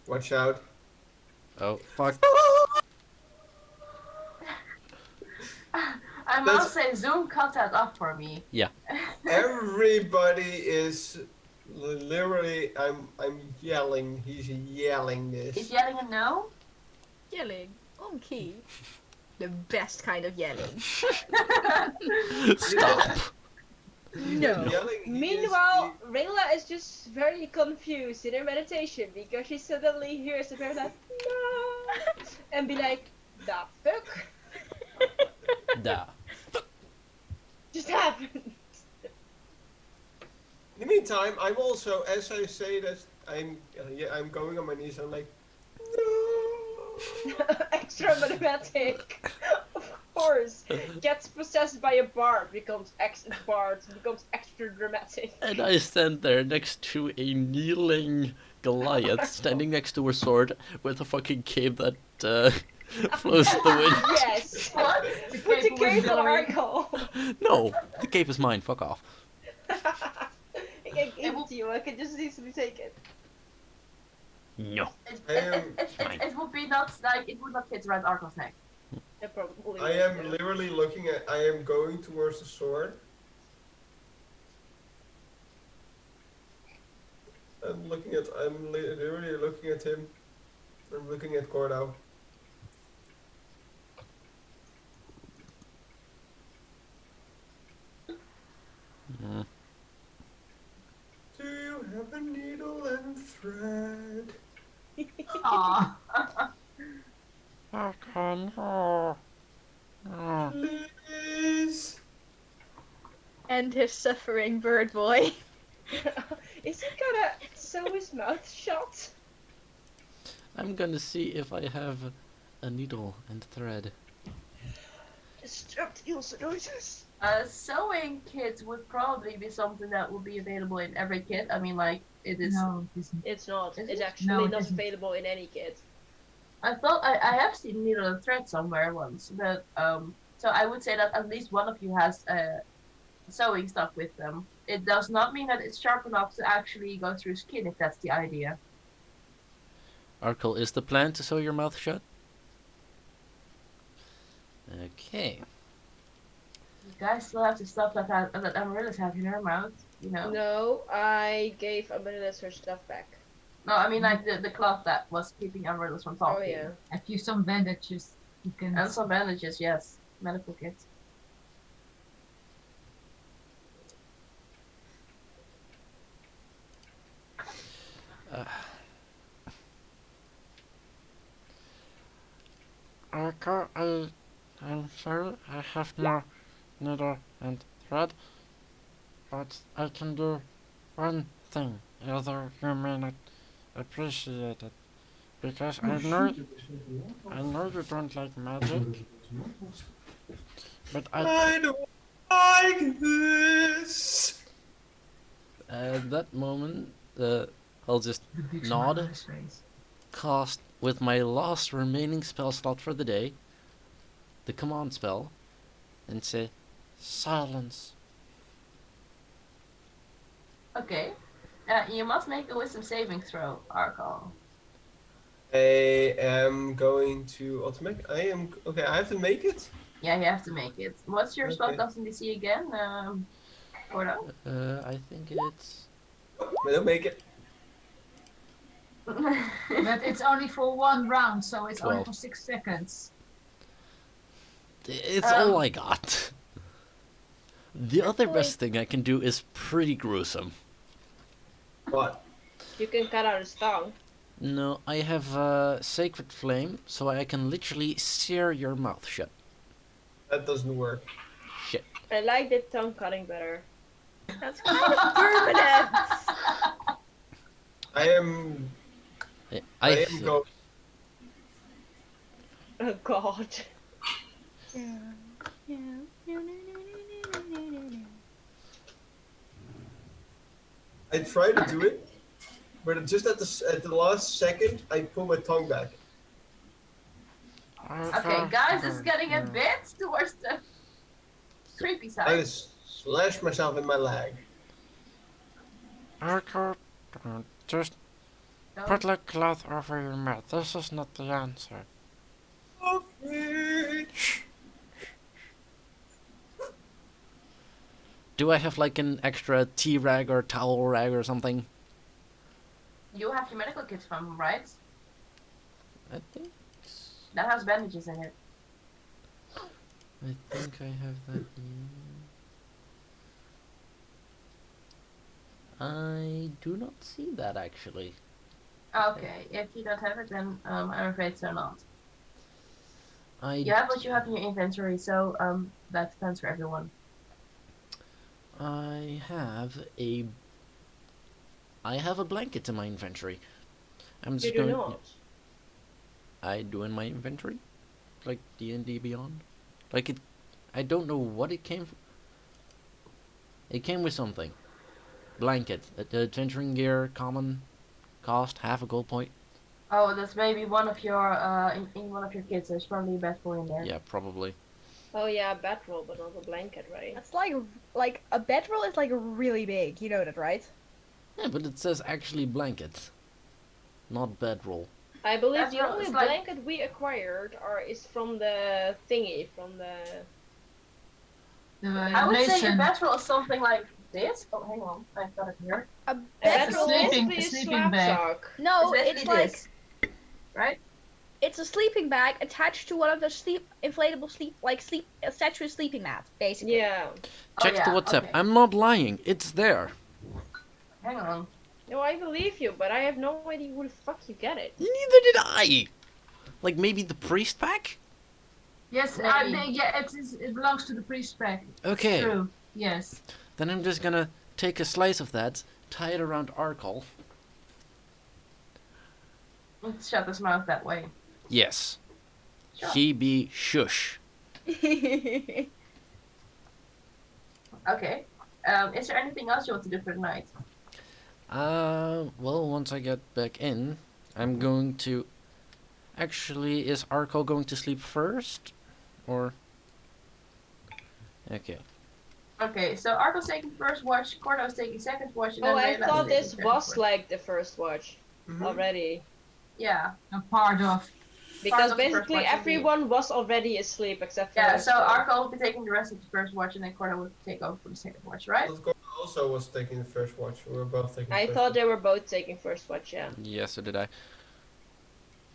Watch out. Oh, fuck. I must say, Zoom cut that up for me. Yeah. Everybody is literally. I'm yelling. He's yelling this. Is yelling a no? Yelling on key. The best kind of yelling. Stop. He's No. not yelling. Meanwhile, Rayla is just very confused in her meditation because she suddenly hears the bear like, no, and be like, the fuck Da. just happened? In the meantime, I'm also, as I say that, I'm going on my knees. I'm like, no. Extra dramatic. Of course. Gets possessed by a bard, becomes extra dramatic. And I stand there next to a kneeling Goliath, standing next to a sword with a fucking cape that flows in the wind. Yes. What? Put the cape was cape on billowing. Arkel. No, the cape is mine. Fuck off. I can give it to you. I can just easily take it. No. It would be not like it would not fit around Arkel's neck. I probably. I am literally looking at. I am going towards the sword. I'm literally looking at him. I'm looking at Cordo. Mm. Do you have a needle and thread? Aw. Okay, no. No. Please. End his suffering, bird boy. Is he gonna sew his mouth shut? I'm gonna see if I have a needle and thread. Osteoporosis. Sewing kits would probably be something that would be available in every kit. I mean, like, it is. No, it isn't. It's not. Is It's it? actually No, it not isn't. available in any kit. I thought I have seen needle and thread somewhere once, but so I would say that at least one of you has sewing stuff with them. It does not mean that it's sharp enough to actually go through skin, if that's the idea. Arkel, is the plan to sew your mouth shut? Okay. You guys still have the stuff that Amaryllis have in her mouth, you know. No, I gave Amaryllis her stuff back. No, I mean like the cloth that was keeping Amaryllis from talking. Oh yeah. If you some bandages, you can. And some bandages, yes. Medical kits. I'm sorry, I have no needle and thread, but I can do one thing, although you may not appreciate it, because I know you don't like magic, but I don't like this. At that moment, I'll just The big nod. smile on his face. cast with my last remaining spell slot for the day, the command spell, and say, silence. Okay. You must make a wisdom saving throw, Arkel. I am going to automate. I am okay. I have to make it. Yeah, you have to make it. What's your Okay. spellcasting DC again, Gordo? I think it's... I don't make it. But it's only for one round, so it's only 12. for 6 seconds. It's all I got. The other best thing I can do is pretty gruesome. What? You can cut out his tongue. No, I have Sacred Flame, so I can literally sear your mouth shut. That doesn't work. Shit. I like the tongue cutting better. That's kind of permanent. I am. I am feel- going. Oh god. I try to do it, but just at the last second, I pull my tongue back. Okay, guys, it's getting a bit towards the creepy I side. just slash myself in my leg. Arco, just Put Don't. a cloth over your mouth. This is not the answer. Okay. Do I have like an extra tea rag or towel rag or something? You have your medical kit from him, right? I think. That has bandages in it. I think I have that. I do not see that actually. Okay, if you don't have it, then I'm afraid so not. I You have what you have in your inventory, so that depends for everyone. I have a blanket in my inventory. I'm You just do going. not. I do in my inventory, like D&D Beyond. Like it, I don't know what it came from. It came with something. Blanket, adventuring gear, common, cost half a gold point. Oh, that's maybe one of your in one of your kits. There's probably a bedroll in there. Yeah, probably. Oh yeah, bedroll, but not a blanket, right? That's like a bedroll is like really big. You know that, right? Yeah, but it says actually blanket, not bedroll. I believe That's the what only it's like. blanket we acquired is from the thingy, from the... I would say a Mason. bedroll is something like this. Oh, hang on, I've got it here. A A It's bedroll a is sleeping- basically a sleeping slab bag. sock. No, It's it's basically like this, right? it's a sleeping bag attached to one of the inflatable sleep attached to a sleeping mat, basically. Yeah. Check Oh, yeah, the WhatsApp. okay. I'm not lying. It's there. Hang on. No, I believe you, but I have no idea who the fuck you get it. Neither did I. Like maybe the priest pack. Yes, Maybe. yeah, it belongs to the priest pack. Okay. True. Yes. Then I'm just gonna take a slice of that, tie it around Arkle. Let's shut his mouth that way. Yes. Sure. He be shush. Okay. Is there anything else you want to do for the night? Well, once I get back in, I'm going to. Actually, is Arkle going to sleep first, or? Okay. Okay, so Arco's taking first watch, Cordo's taking second watch, and Oh, then I Layla's thought taking this third was watch. like the first watch already. Yeah. A part of. Because of the first basically watch, indeed. everyone was already asleep except for Yeah, us. so Arco will be taking the rest of the first watch, and then Cordo will take over for the second watch, right? But Gordon also was taking the first watch. We were both taking. I first thought watch. they were both taking first watch, yeah. Yes, so did I.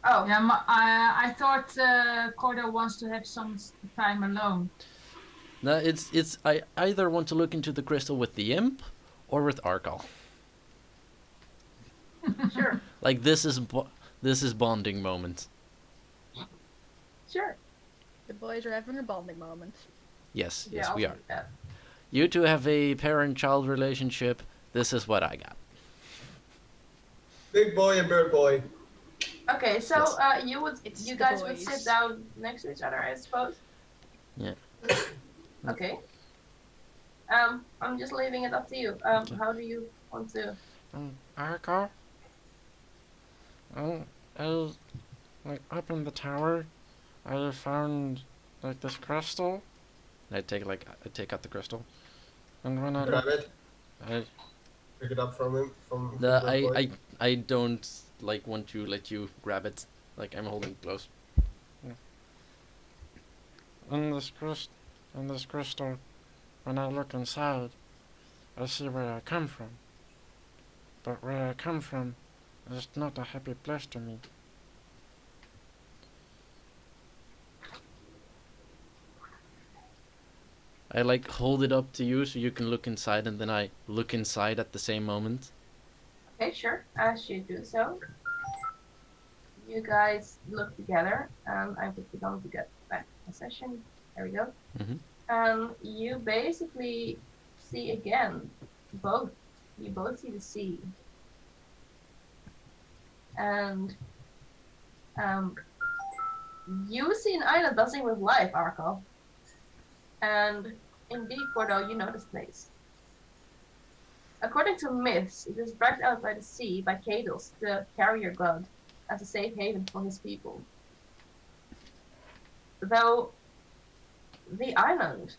Oh, Yeah, I thought Cordo wants to have some time alone. No, it's. I either want to look into the crystal with the imp, or with Arkle. sure, Like this is bonding moment. sure. The boys are having a bonding moment. Yes, Yeah, yes, I'll we are. take that. You two have a parent-child relationship. This is what I got. Big boy and bird boy. Okay, so Yes. It's you the guys would boys. sit down next to each other, I suppose. Yeah. Okay. I'm just leaving it up to you. Okay. How do you want to? Arco? I was, like, up in the tower. I found, like, this crystal. I take out the crystal. And when I Grab looked, it. I, Pick it up from him. From The, bird boy. I don't like want to let you grab it. Like I'm holding it close. in this crystal, when I look inside, I see where I come from. But where I come from is not a happy place to me. I like hold it up to you so you can look inside, and then I look inside at the same moment. Okay, sure. As you do so, you guys look together. I'm quickly going to get back a session. There we go. Mhm. You basically see again, both. You both see the sea. And you see an island buzzing with life, Arco. And indeed, Cordo, you know this place. According to myths, it is dragged out by the sea by Kados, the carrier god, as a safe haven for his people. Though the island,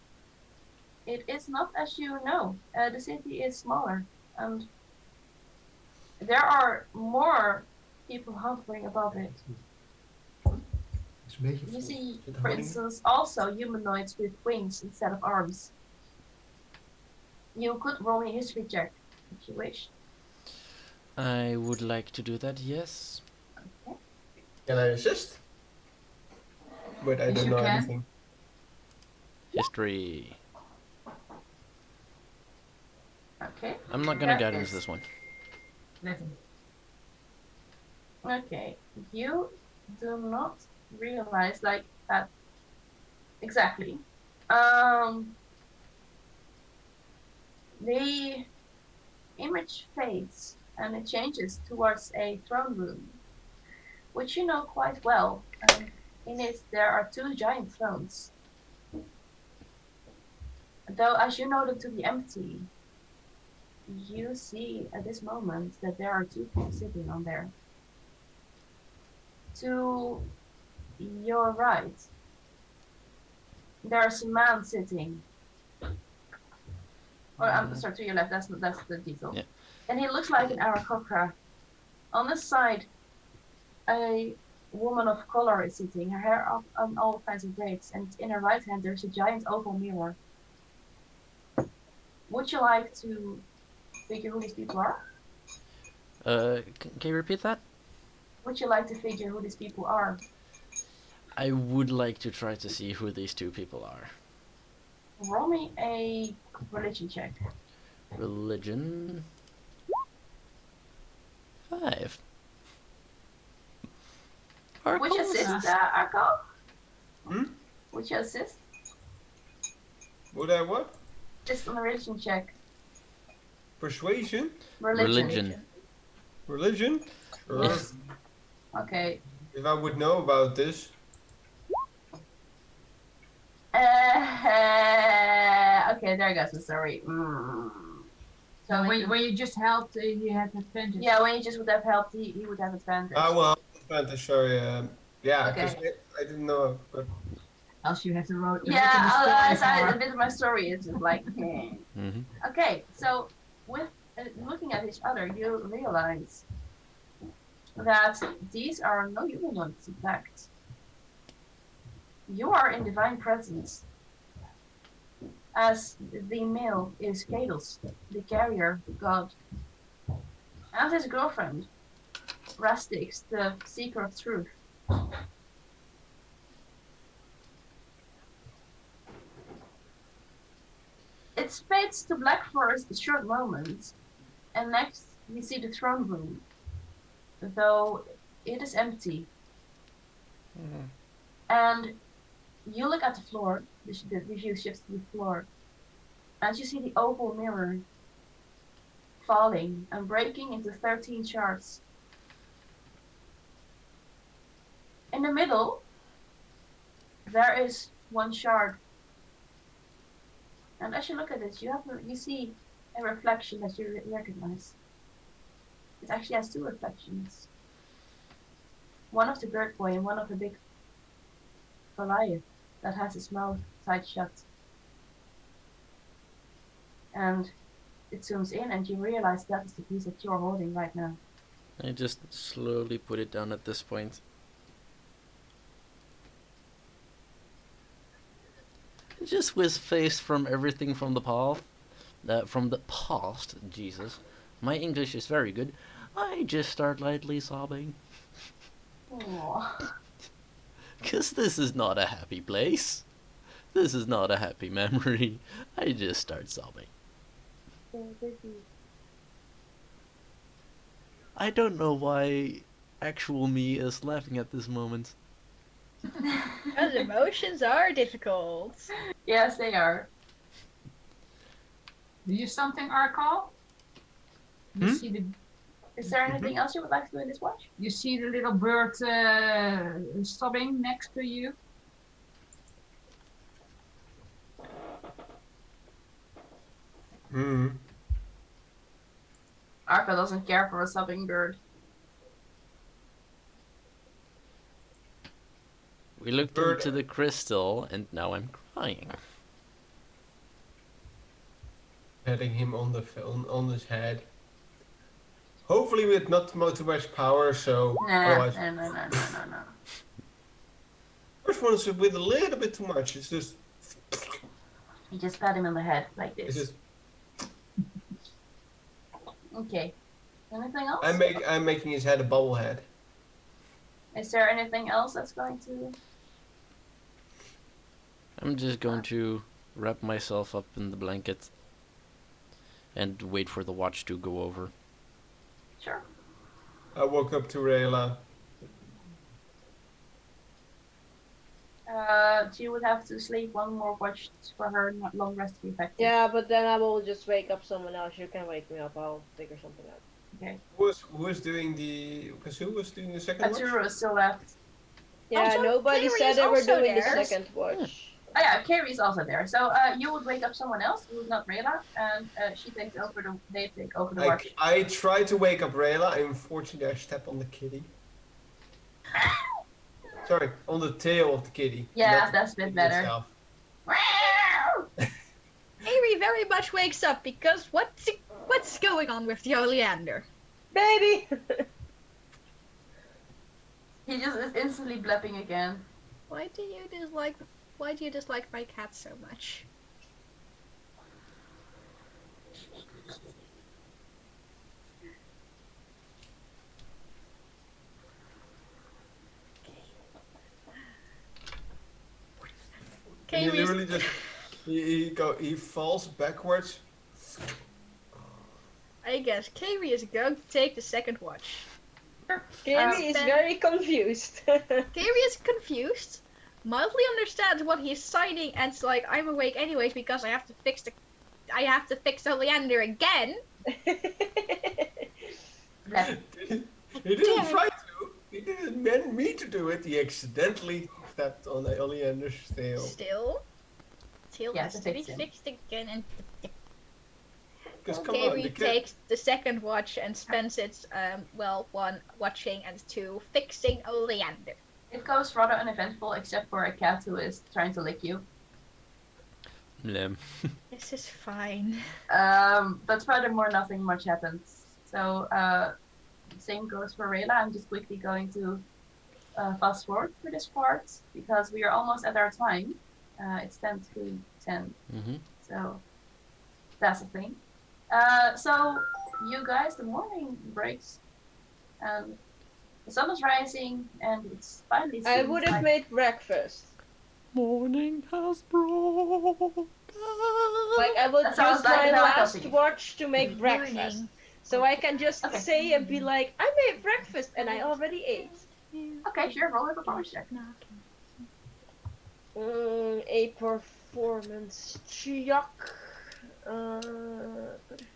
it is not as you know. The city is smaller, and there are more people hovering above it. It's een beetje You vol. see, Zit for honing in? instance, also humanoids with wings instead of arms. You could roll me a history check if you wish. I would like to do that, yes. Okay. Can I assist? But I Yes, don't you know can. anything. History. Okay. I'm not gonna That guidance is- this one. 11. Okay. You do not realize like that exactly. The image fades and it changes towards a throne room, which you know quite well. In it, there are two giant thrones. Though, as you know them to be empty, you see at this moment that there are two people sitting on there. To your right, there's a man sitting. Or I'm sorry, to your left. That's the detail. Yeah. And he looks like an Aarakocra. On this side, a woman of color is sitting, her hair up on all kinds of braids, and in her right hand there's a giant oval mirror. Would you like to figure who these people are? Can you repeat that? Would you like to figure who these people are? I would like to try to see who these two people are. Roll me a religion check. Religion. 5. Would you Arcana. assist, Arco? Hmm? Would you assist? Would I what? Just on a religion check. Persuasion? Religion. Religion? Sure. Yes. Okay. If I would know about this. Okay, there goes the story. So when when you just helped, you had advantage. Yeah, when you just would have helped, he would have advantage. Ah, well, advantage, sorry. Yeah, Okay. because I didn't know. But Else you have to write. Yeah, a bit of my story is just like. Mm-hmm. Okay, so with looking at each other, you realize that these are no humanoids, in fact. You are in divine presence, as the male is Kados, the carrier god, and his girlfriend, Rastix, the seeker of truth. It fades to black for a short moment, and next we see the throne room, though it is empty. And you look at the floor, the view shifts to the floor, and you see the oval mirror falling and breaking into 13 shards. In the middle, there is one shard. And as you look at it, you see a reflection that you recognize. It actually has two reflections. One of the bird boy and one of the big Goliath that has its mouth tied shut. And it zooms in and you realize that is the piece that you're holding right now. I just slowly put it down at this point. Just with face from everything from the past, Jesus. My English is very good. I just start lightly sobbing. Aww. Because this is not a happy place. This is not a happy memory. I just start sobbing. I don't know why actual me is laughing at this moment. Because emotions are difficult. Yes, they are. Do you something, Arco? You Hmm? see the Is there anything else you would like to do in this watch? you see the little bird sobbing next to you. Hmm. Arco doesn't care for a sobbing bird. We looked Bird. into the crystal and now I'm crying. Patting him on the on his head. Hopefully with not too much power, so Nah, otherwise. no. First one is with a little bit too much. It's just. You just pat him on the head like It's this. just. Okay. Anything else? I'm making his head a bubble head. Is there anything else that's going to? I'm just going to wrap myself up in the blanket and wait for the watch to go over. Sure. I woke up to Rayla. She would have to sleep one more watch for her long rest to be effective. Yeah, but then I will just wake up someone else. You can wake me up. I'll figure something out. Okay. Who was doing the? Because who was doing the second watch? Atsuru is still left. Yeah, Also, nobody Kairi said is they were also doing the there. second watch. Oh yeah, Carrie's also there. So you would wake up someone else who's not Rayla, and she takes over the. They take over the watch. I tried to wake up Rayla. Unfortunately, I stepped on the kitty. Sorry, on the tail of the kitty. Yeah, not that's a the bit kitty better. itself. Kairi very much wakes up because what's going on with the oleander? Baby! He just is instantly blepping again. Why do you dislike my cat so much? And he Kairi's literally just he falls backwards. I guess Kairi is going to take the second watch. Kairi is then- very confused. Kairi is confused, mildly understands what he's signing, and it's like, I'm awake anyways because I have to fix Oleander again. Blep. He didn't try to. He didn't meant me to do it. He accidentally stepped on the Oleander's tail. Still Yeah, has to to be fix him. fixed again, and Because come on, Kairi the takes the second watch and spends it, one watching and two fixing Oleander. It goes rather uneventful, except for a cat who is trying to lick you. Blem. This is fine. But furthermore, nothing much happens. So, same goes for Rayla. I'm just quickly going to fast forward for this part because we are almost at our time. It's 10 to 10, Mm-hmm. so that's the thing. So, you guys, the morning breaks, and the sun is rising, and it's finally. I seems would have like- made breakfast. Morning has broken. Like, I will That sounds use like my an last coffee. watch to make Good breakfast. morning. So I can just Okay. say and be like, I made breakfast and I already ate. Okay, sure, roll a performance check. A performance check.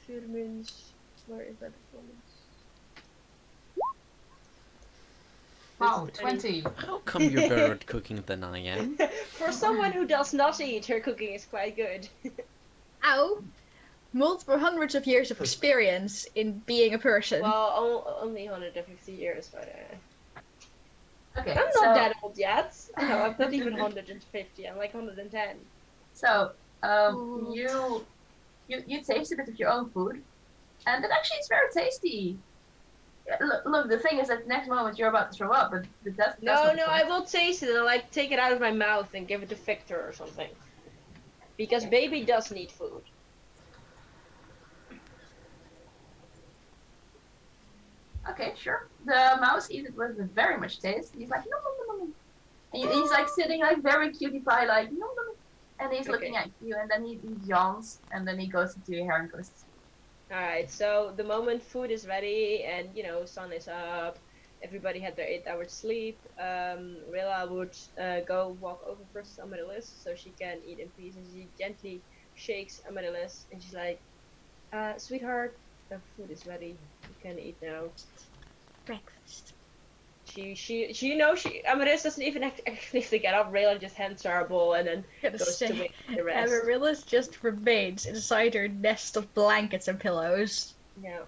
Performance. Where is that performance? Wow, It's 20. How come you're better at cooking than I am? For someone who does not eat, her cooking is quite good. Ow! Multiple hundreds of years of experience in being a person. Well, only 150 years, but Okay, I'm not so, that old yet. No, I'm not even 150. I'm like 110. So, Ooh. you taste a bit of your own food, and it actually is very tasty. Yeah, look, the thing is that next moment you're about to throw up, but that's No, not the no, I point. will taste it and like take it out of my mouth and give it to Victor or something. Because baby does need food. Okay, sure. The mouse eats it with very much taste. He's like, no, no, no, no. And he's like sitting like very cutie pie, like, no, no, no. And he's looking at you, and then he yawns, and then he goes into your hair and goes to sleep. Alright, so the moment food is ready and, you know, sun is up, everybody had their 8 hours sleep, Rilla would go walk over first to Amaryllis so she can eat in peace, and she gently shakes Amaryllis and she's like, sweetheart, the food is ready, you can eat now. Breakfast. Amaryllis doesn't even actually have to get up, Rayla just hands her a bowl and then Gonna goes to say, wait for the rest. Amaryllis just remains inside her nest of blankets and pillows. Yeah.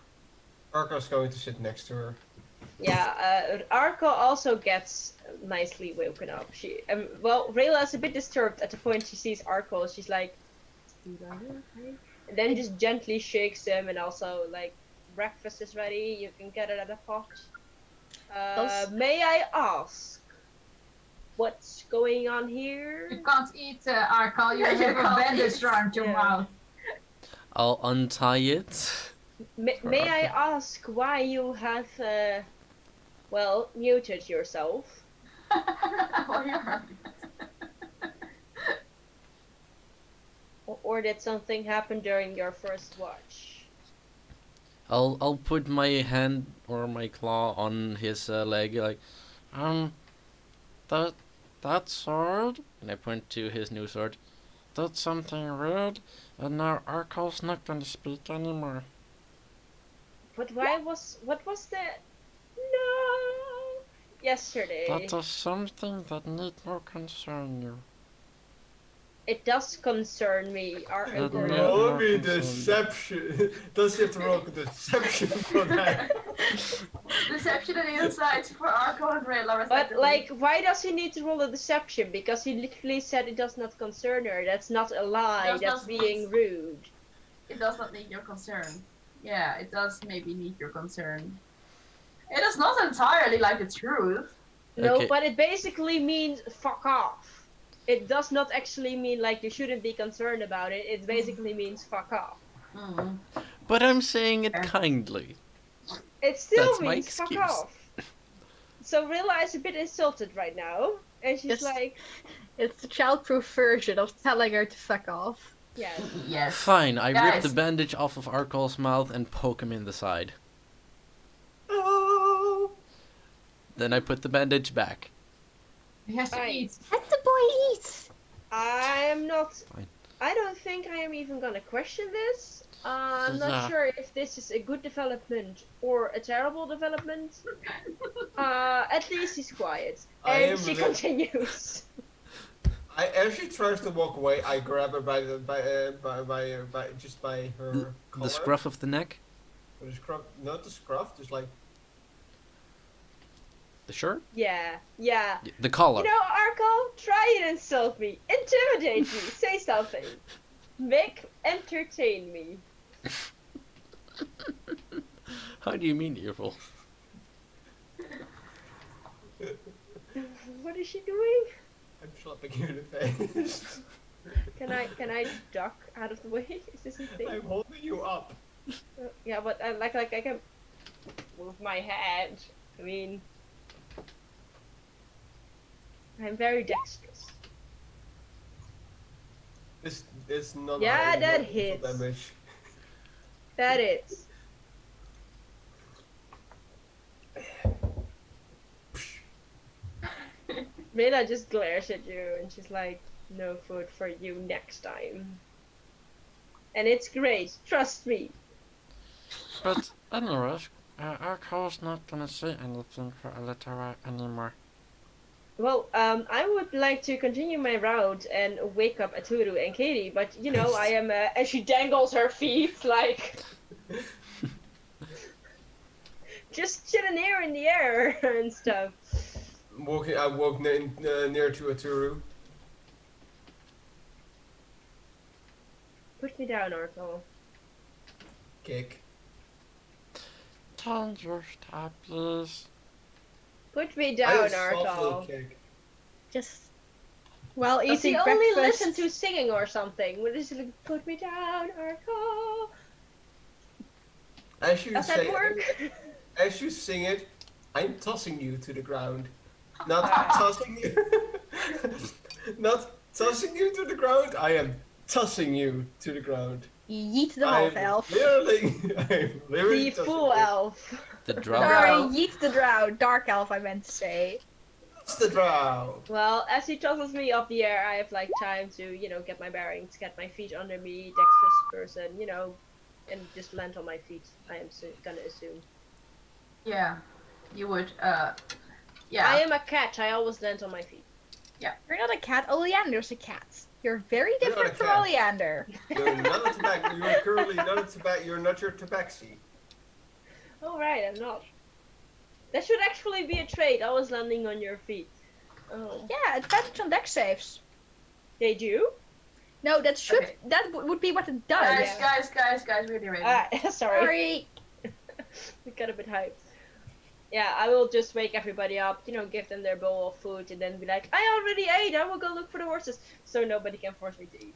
Arco's going to sit next to her. Yeah, Arko also gets nicely woken up. Rayla is a bit disturbed at the point she sees Arko. She's like, "Dude, are you okay?" And then just gently shakes him and also like breakfast is ready. You can get it at a pot. Those- May I ask what's going on here? You can't eat Arkal, you Yeah, you have a can't bandage eat. around your Yeah. mouth. I'll untie it. May I ask why you have, well, muted yourself? Oh, you're Or did something happen during your first watch? I'll put my hand or my claw on his leg, like, That that sword and I point to his new sword. did something weird, and now Arkel's not gonna speak anymore. But what was that? No! Yesterday. That is something that need not concern you. It does concern me. Our It Ugor. no- Roll me concerned. deception. Does he have to roll deception for that? Deception and insights for Arco and Rayla, But respectively. like, why does he need to roll a deception? Because he literally said it does not concern her. That's not a lie. Does That's not being mean- rude. It does not need your concern. Yeah, it does maybe need your concern. It is not entirely like the truth. No, Okay. but it basically means fuck off. It does not actually mean like you shouldn't be concerned about it. It basically means fuck off. Mm. But I'm saying it Okay. kindly. It still That's my means fuck excuse. off. So Rilla is a bit insulted right now, and she's Yes. like, It's the childproof version of telling her to fuck off. yes. Yes. Fine, I rip Guys. the bandage off of Arkol's mouth and poke him in the side. Oh. Then I put the bandage back. He has to Fine. eat. Let the boy eat! I'm not. Fine. I don't think I am even gonna question this. I'm not Yeah. sure if this is a good development or a terrible development. At least he's quiet. I And am she li- continues. As she tries to walk away, I grab her by her The collar. scruff of the neck? Or the scruff, not the scruff, just like The shirt? Yeah. The collar. You know, Arco, try and insult me. Intimidate me. Say something. Entertain me. How do you mean evil? What is she doing? I'm slapping you in the face. Can I duck out of the way? Is this a thing? I'm holding you up. Yeah, but I can move my head. I mean, I'm very dexterous. It's not. Yeah, high that mortal hits. damage. That is. Rayla just glares at you and she's like, no food for you next time. And it's great, trust me. But anyways, Arkel's not gonna say anything for a little while anymore. Well, I would like to continue my route and wake up Aturu and Katie, but you know, I am, and she dangles her feet like, just chilling here in the air and stuff. I walk near to Aturu. Put me down, Arco. Kick. Can you stop, please? Put me down, I softly Arco. kick. Just while Does eating he only breakfast. listen to singing or something? What is it like, put me down, Arco? As you Does say, that work? as you sing it, I'm tossing you to the ground. Not Ah. tossing you. Not tossing you to the ground. I am tossing you to the ground. Yeet the I'm half elf. literally The tossing full you. elf. The drow. Sorry, Drow. yeet the drow. Dark elf, I meant to say. That's the drow. Well, as he tosses me up the air, I have like time to, you know, get my bearings, get my feet under me, dexterous person, you know, and just land on my feet. I am gonna assume. Yeah, you would. Yeah. I am a cat. I always land on my feet. You're not a cat. Oleander's a cat. You're very You're not different a from cat. Oleander. You're not a tobacco. You're currently not a tobacco. You're not your tabaxi. Oh right, I'm not. That should actually be a trait. Always landing on your feet. Oh, Yeah, advantage on dex saves. they do? No, that should. Okay. That would be what it does. Guys, guys, really ready. Sorry. Sorry. We got a bit hyped. Yeah, I will just wake everybody up, give them their bowl of food, and then be like, I already ate, I will go look for the horses, so nobody can force me to eat.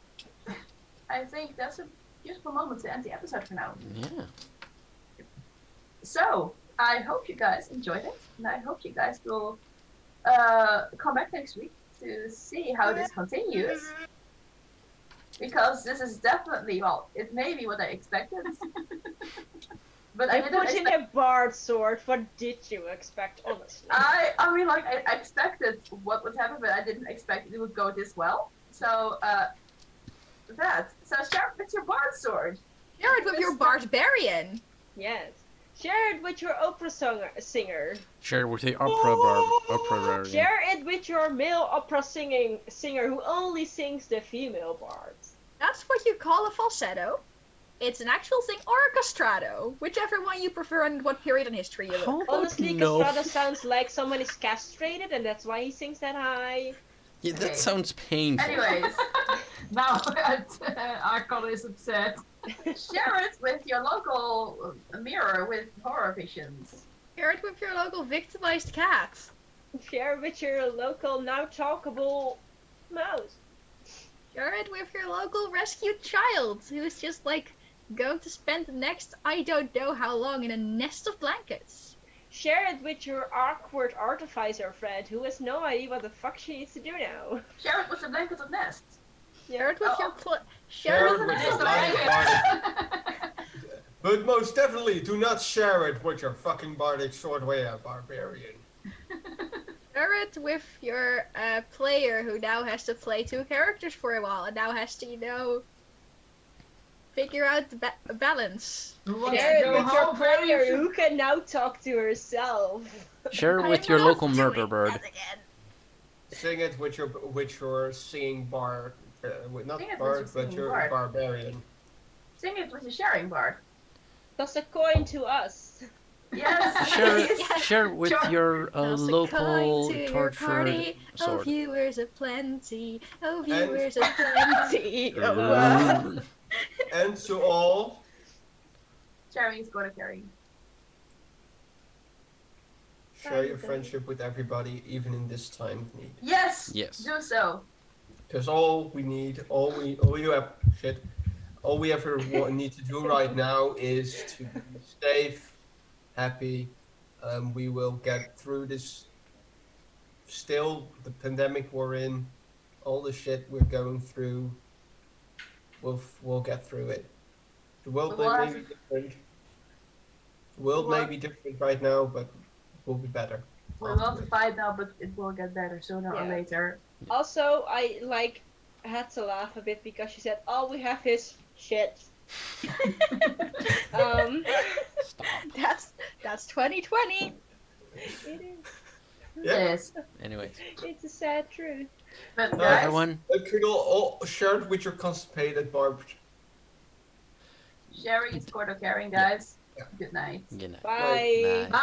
I think that's a beautiful moment to end the episode for now. Yeah. So, I hope you guys enjoyed it, and I hope you guys will come back next week to see how this continues. Because this is definitely, well, it may be what I expected. But I You didn't put in expect... a bard sword, what did you expect, honestly? I mean, like, I expected what would happen, but I didn't expect it would go this well. So, So, share it with your bard sword. Share it with your barbarian. Yes. Share it with your opera singer. Share it with the opera bard. Share it with your male opera singer who only sings the female parts. That's what you call a falsetto. It's an actual thing, or a castrato, whichever one you prefer and what period in history you look. Honestly, no? castrato sounds like someone is castrated and that's why he sings that high. Yeah, that Okay. sounds painful. Anyways, Now Archon is upset. share it with your local mirror with horror visions. Share it with your local victimized cat. Share it with your local now talkable mouse. Share it with your local rescued child who's just like going to spend the next I don't know how long in a nest of blankets. Share it with your awkward artificer friend who has no idea what the fuck she needs to do now. Share it with the blanket of nest. Share it with Oh. your Share it with with Nest your of blind blankets. bardic. But most definitely, do not share it with your fucking bardic sword barbarian. Share it with your player who now has to play two characters for a while and now has to, figure out the balance. Who wants Share to it go with your home very player soon? who can now talk to herself. Share it I'm with your not local doing murder bird. that again. Sing it with your singing bard, not Sing it with bard, your but singing your bard. barbarian. Sing it with your sharing bard. Toss a coin to us. Yes. Share it, please. share it with Sure. your Toss a local coin to your tortured party. Oh, sword. viewers aplenty. Oh, And- viewers aplenty. And to all, Sharing is going to carry. share your friendship with everybody, even in this time of need. Yes. Yes. Do so. Because all we ever need to do right now is to be safe, happy. We will get through this. Still, the pandemic we're in, all the shit we're going through. We'll get through it. The world We'll may have be different. The world may be different right now, but we'll be better. We will have to fight now, but it will get better sooner or Yeah. later. Also, I had to laugh a bit because she said all we have is shit. That's 2020. It is. Yeah. Yes. Anyway, It's a sad truth. But Bye, guys, everyone, Could all share it with your constipated barb. sharing is going to carrying, guys. Yeah. Good night. good night. Bye. Bye.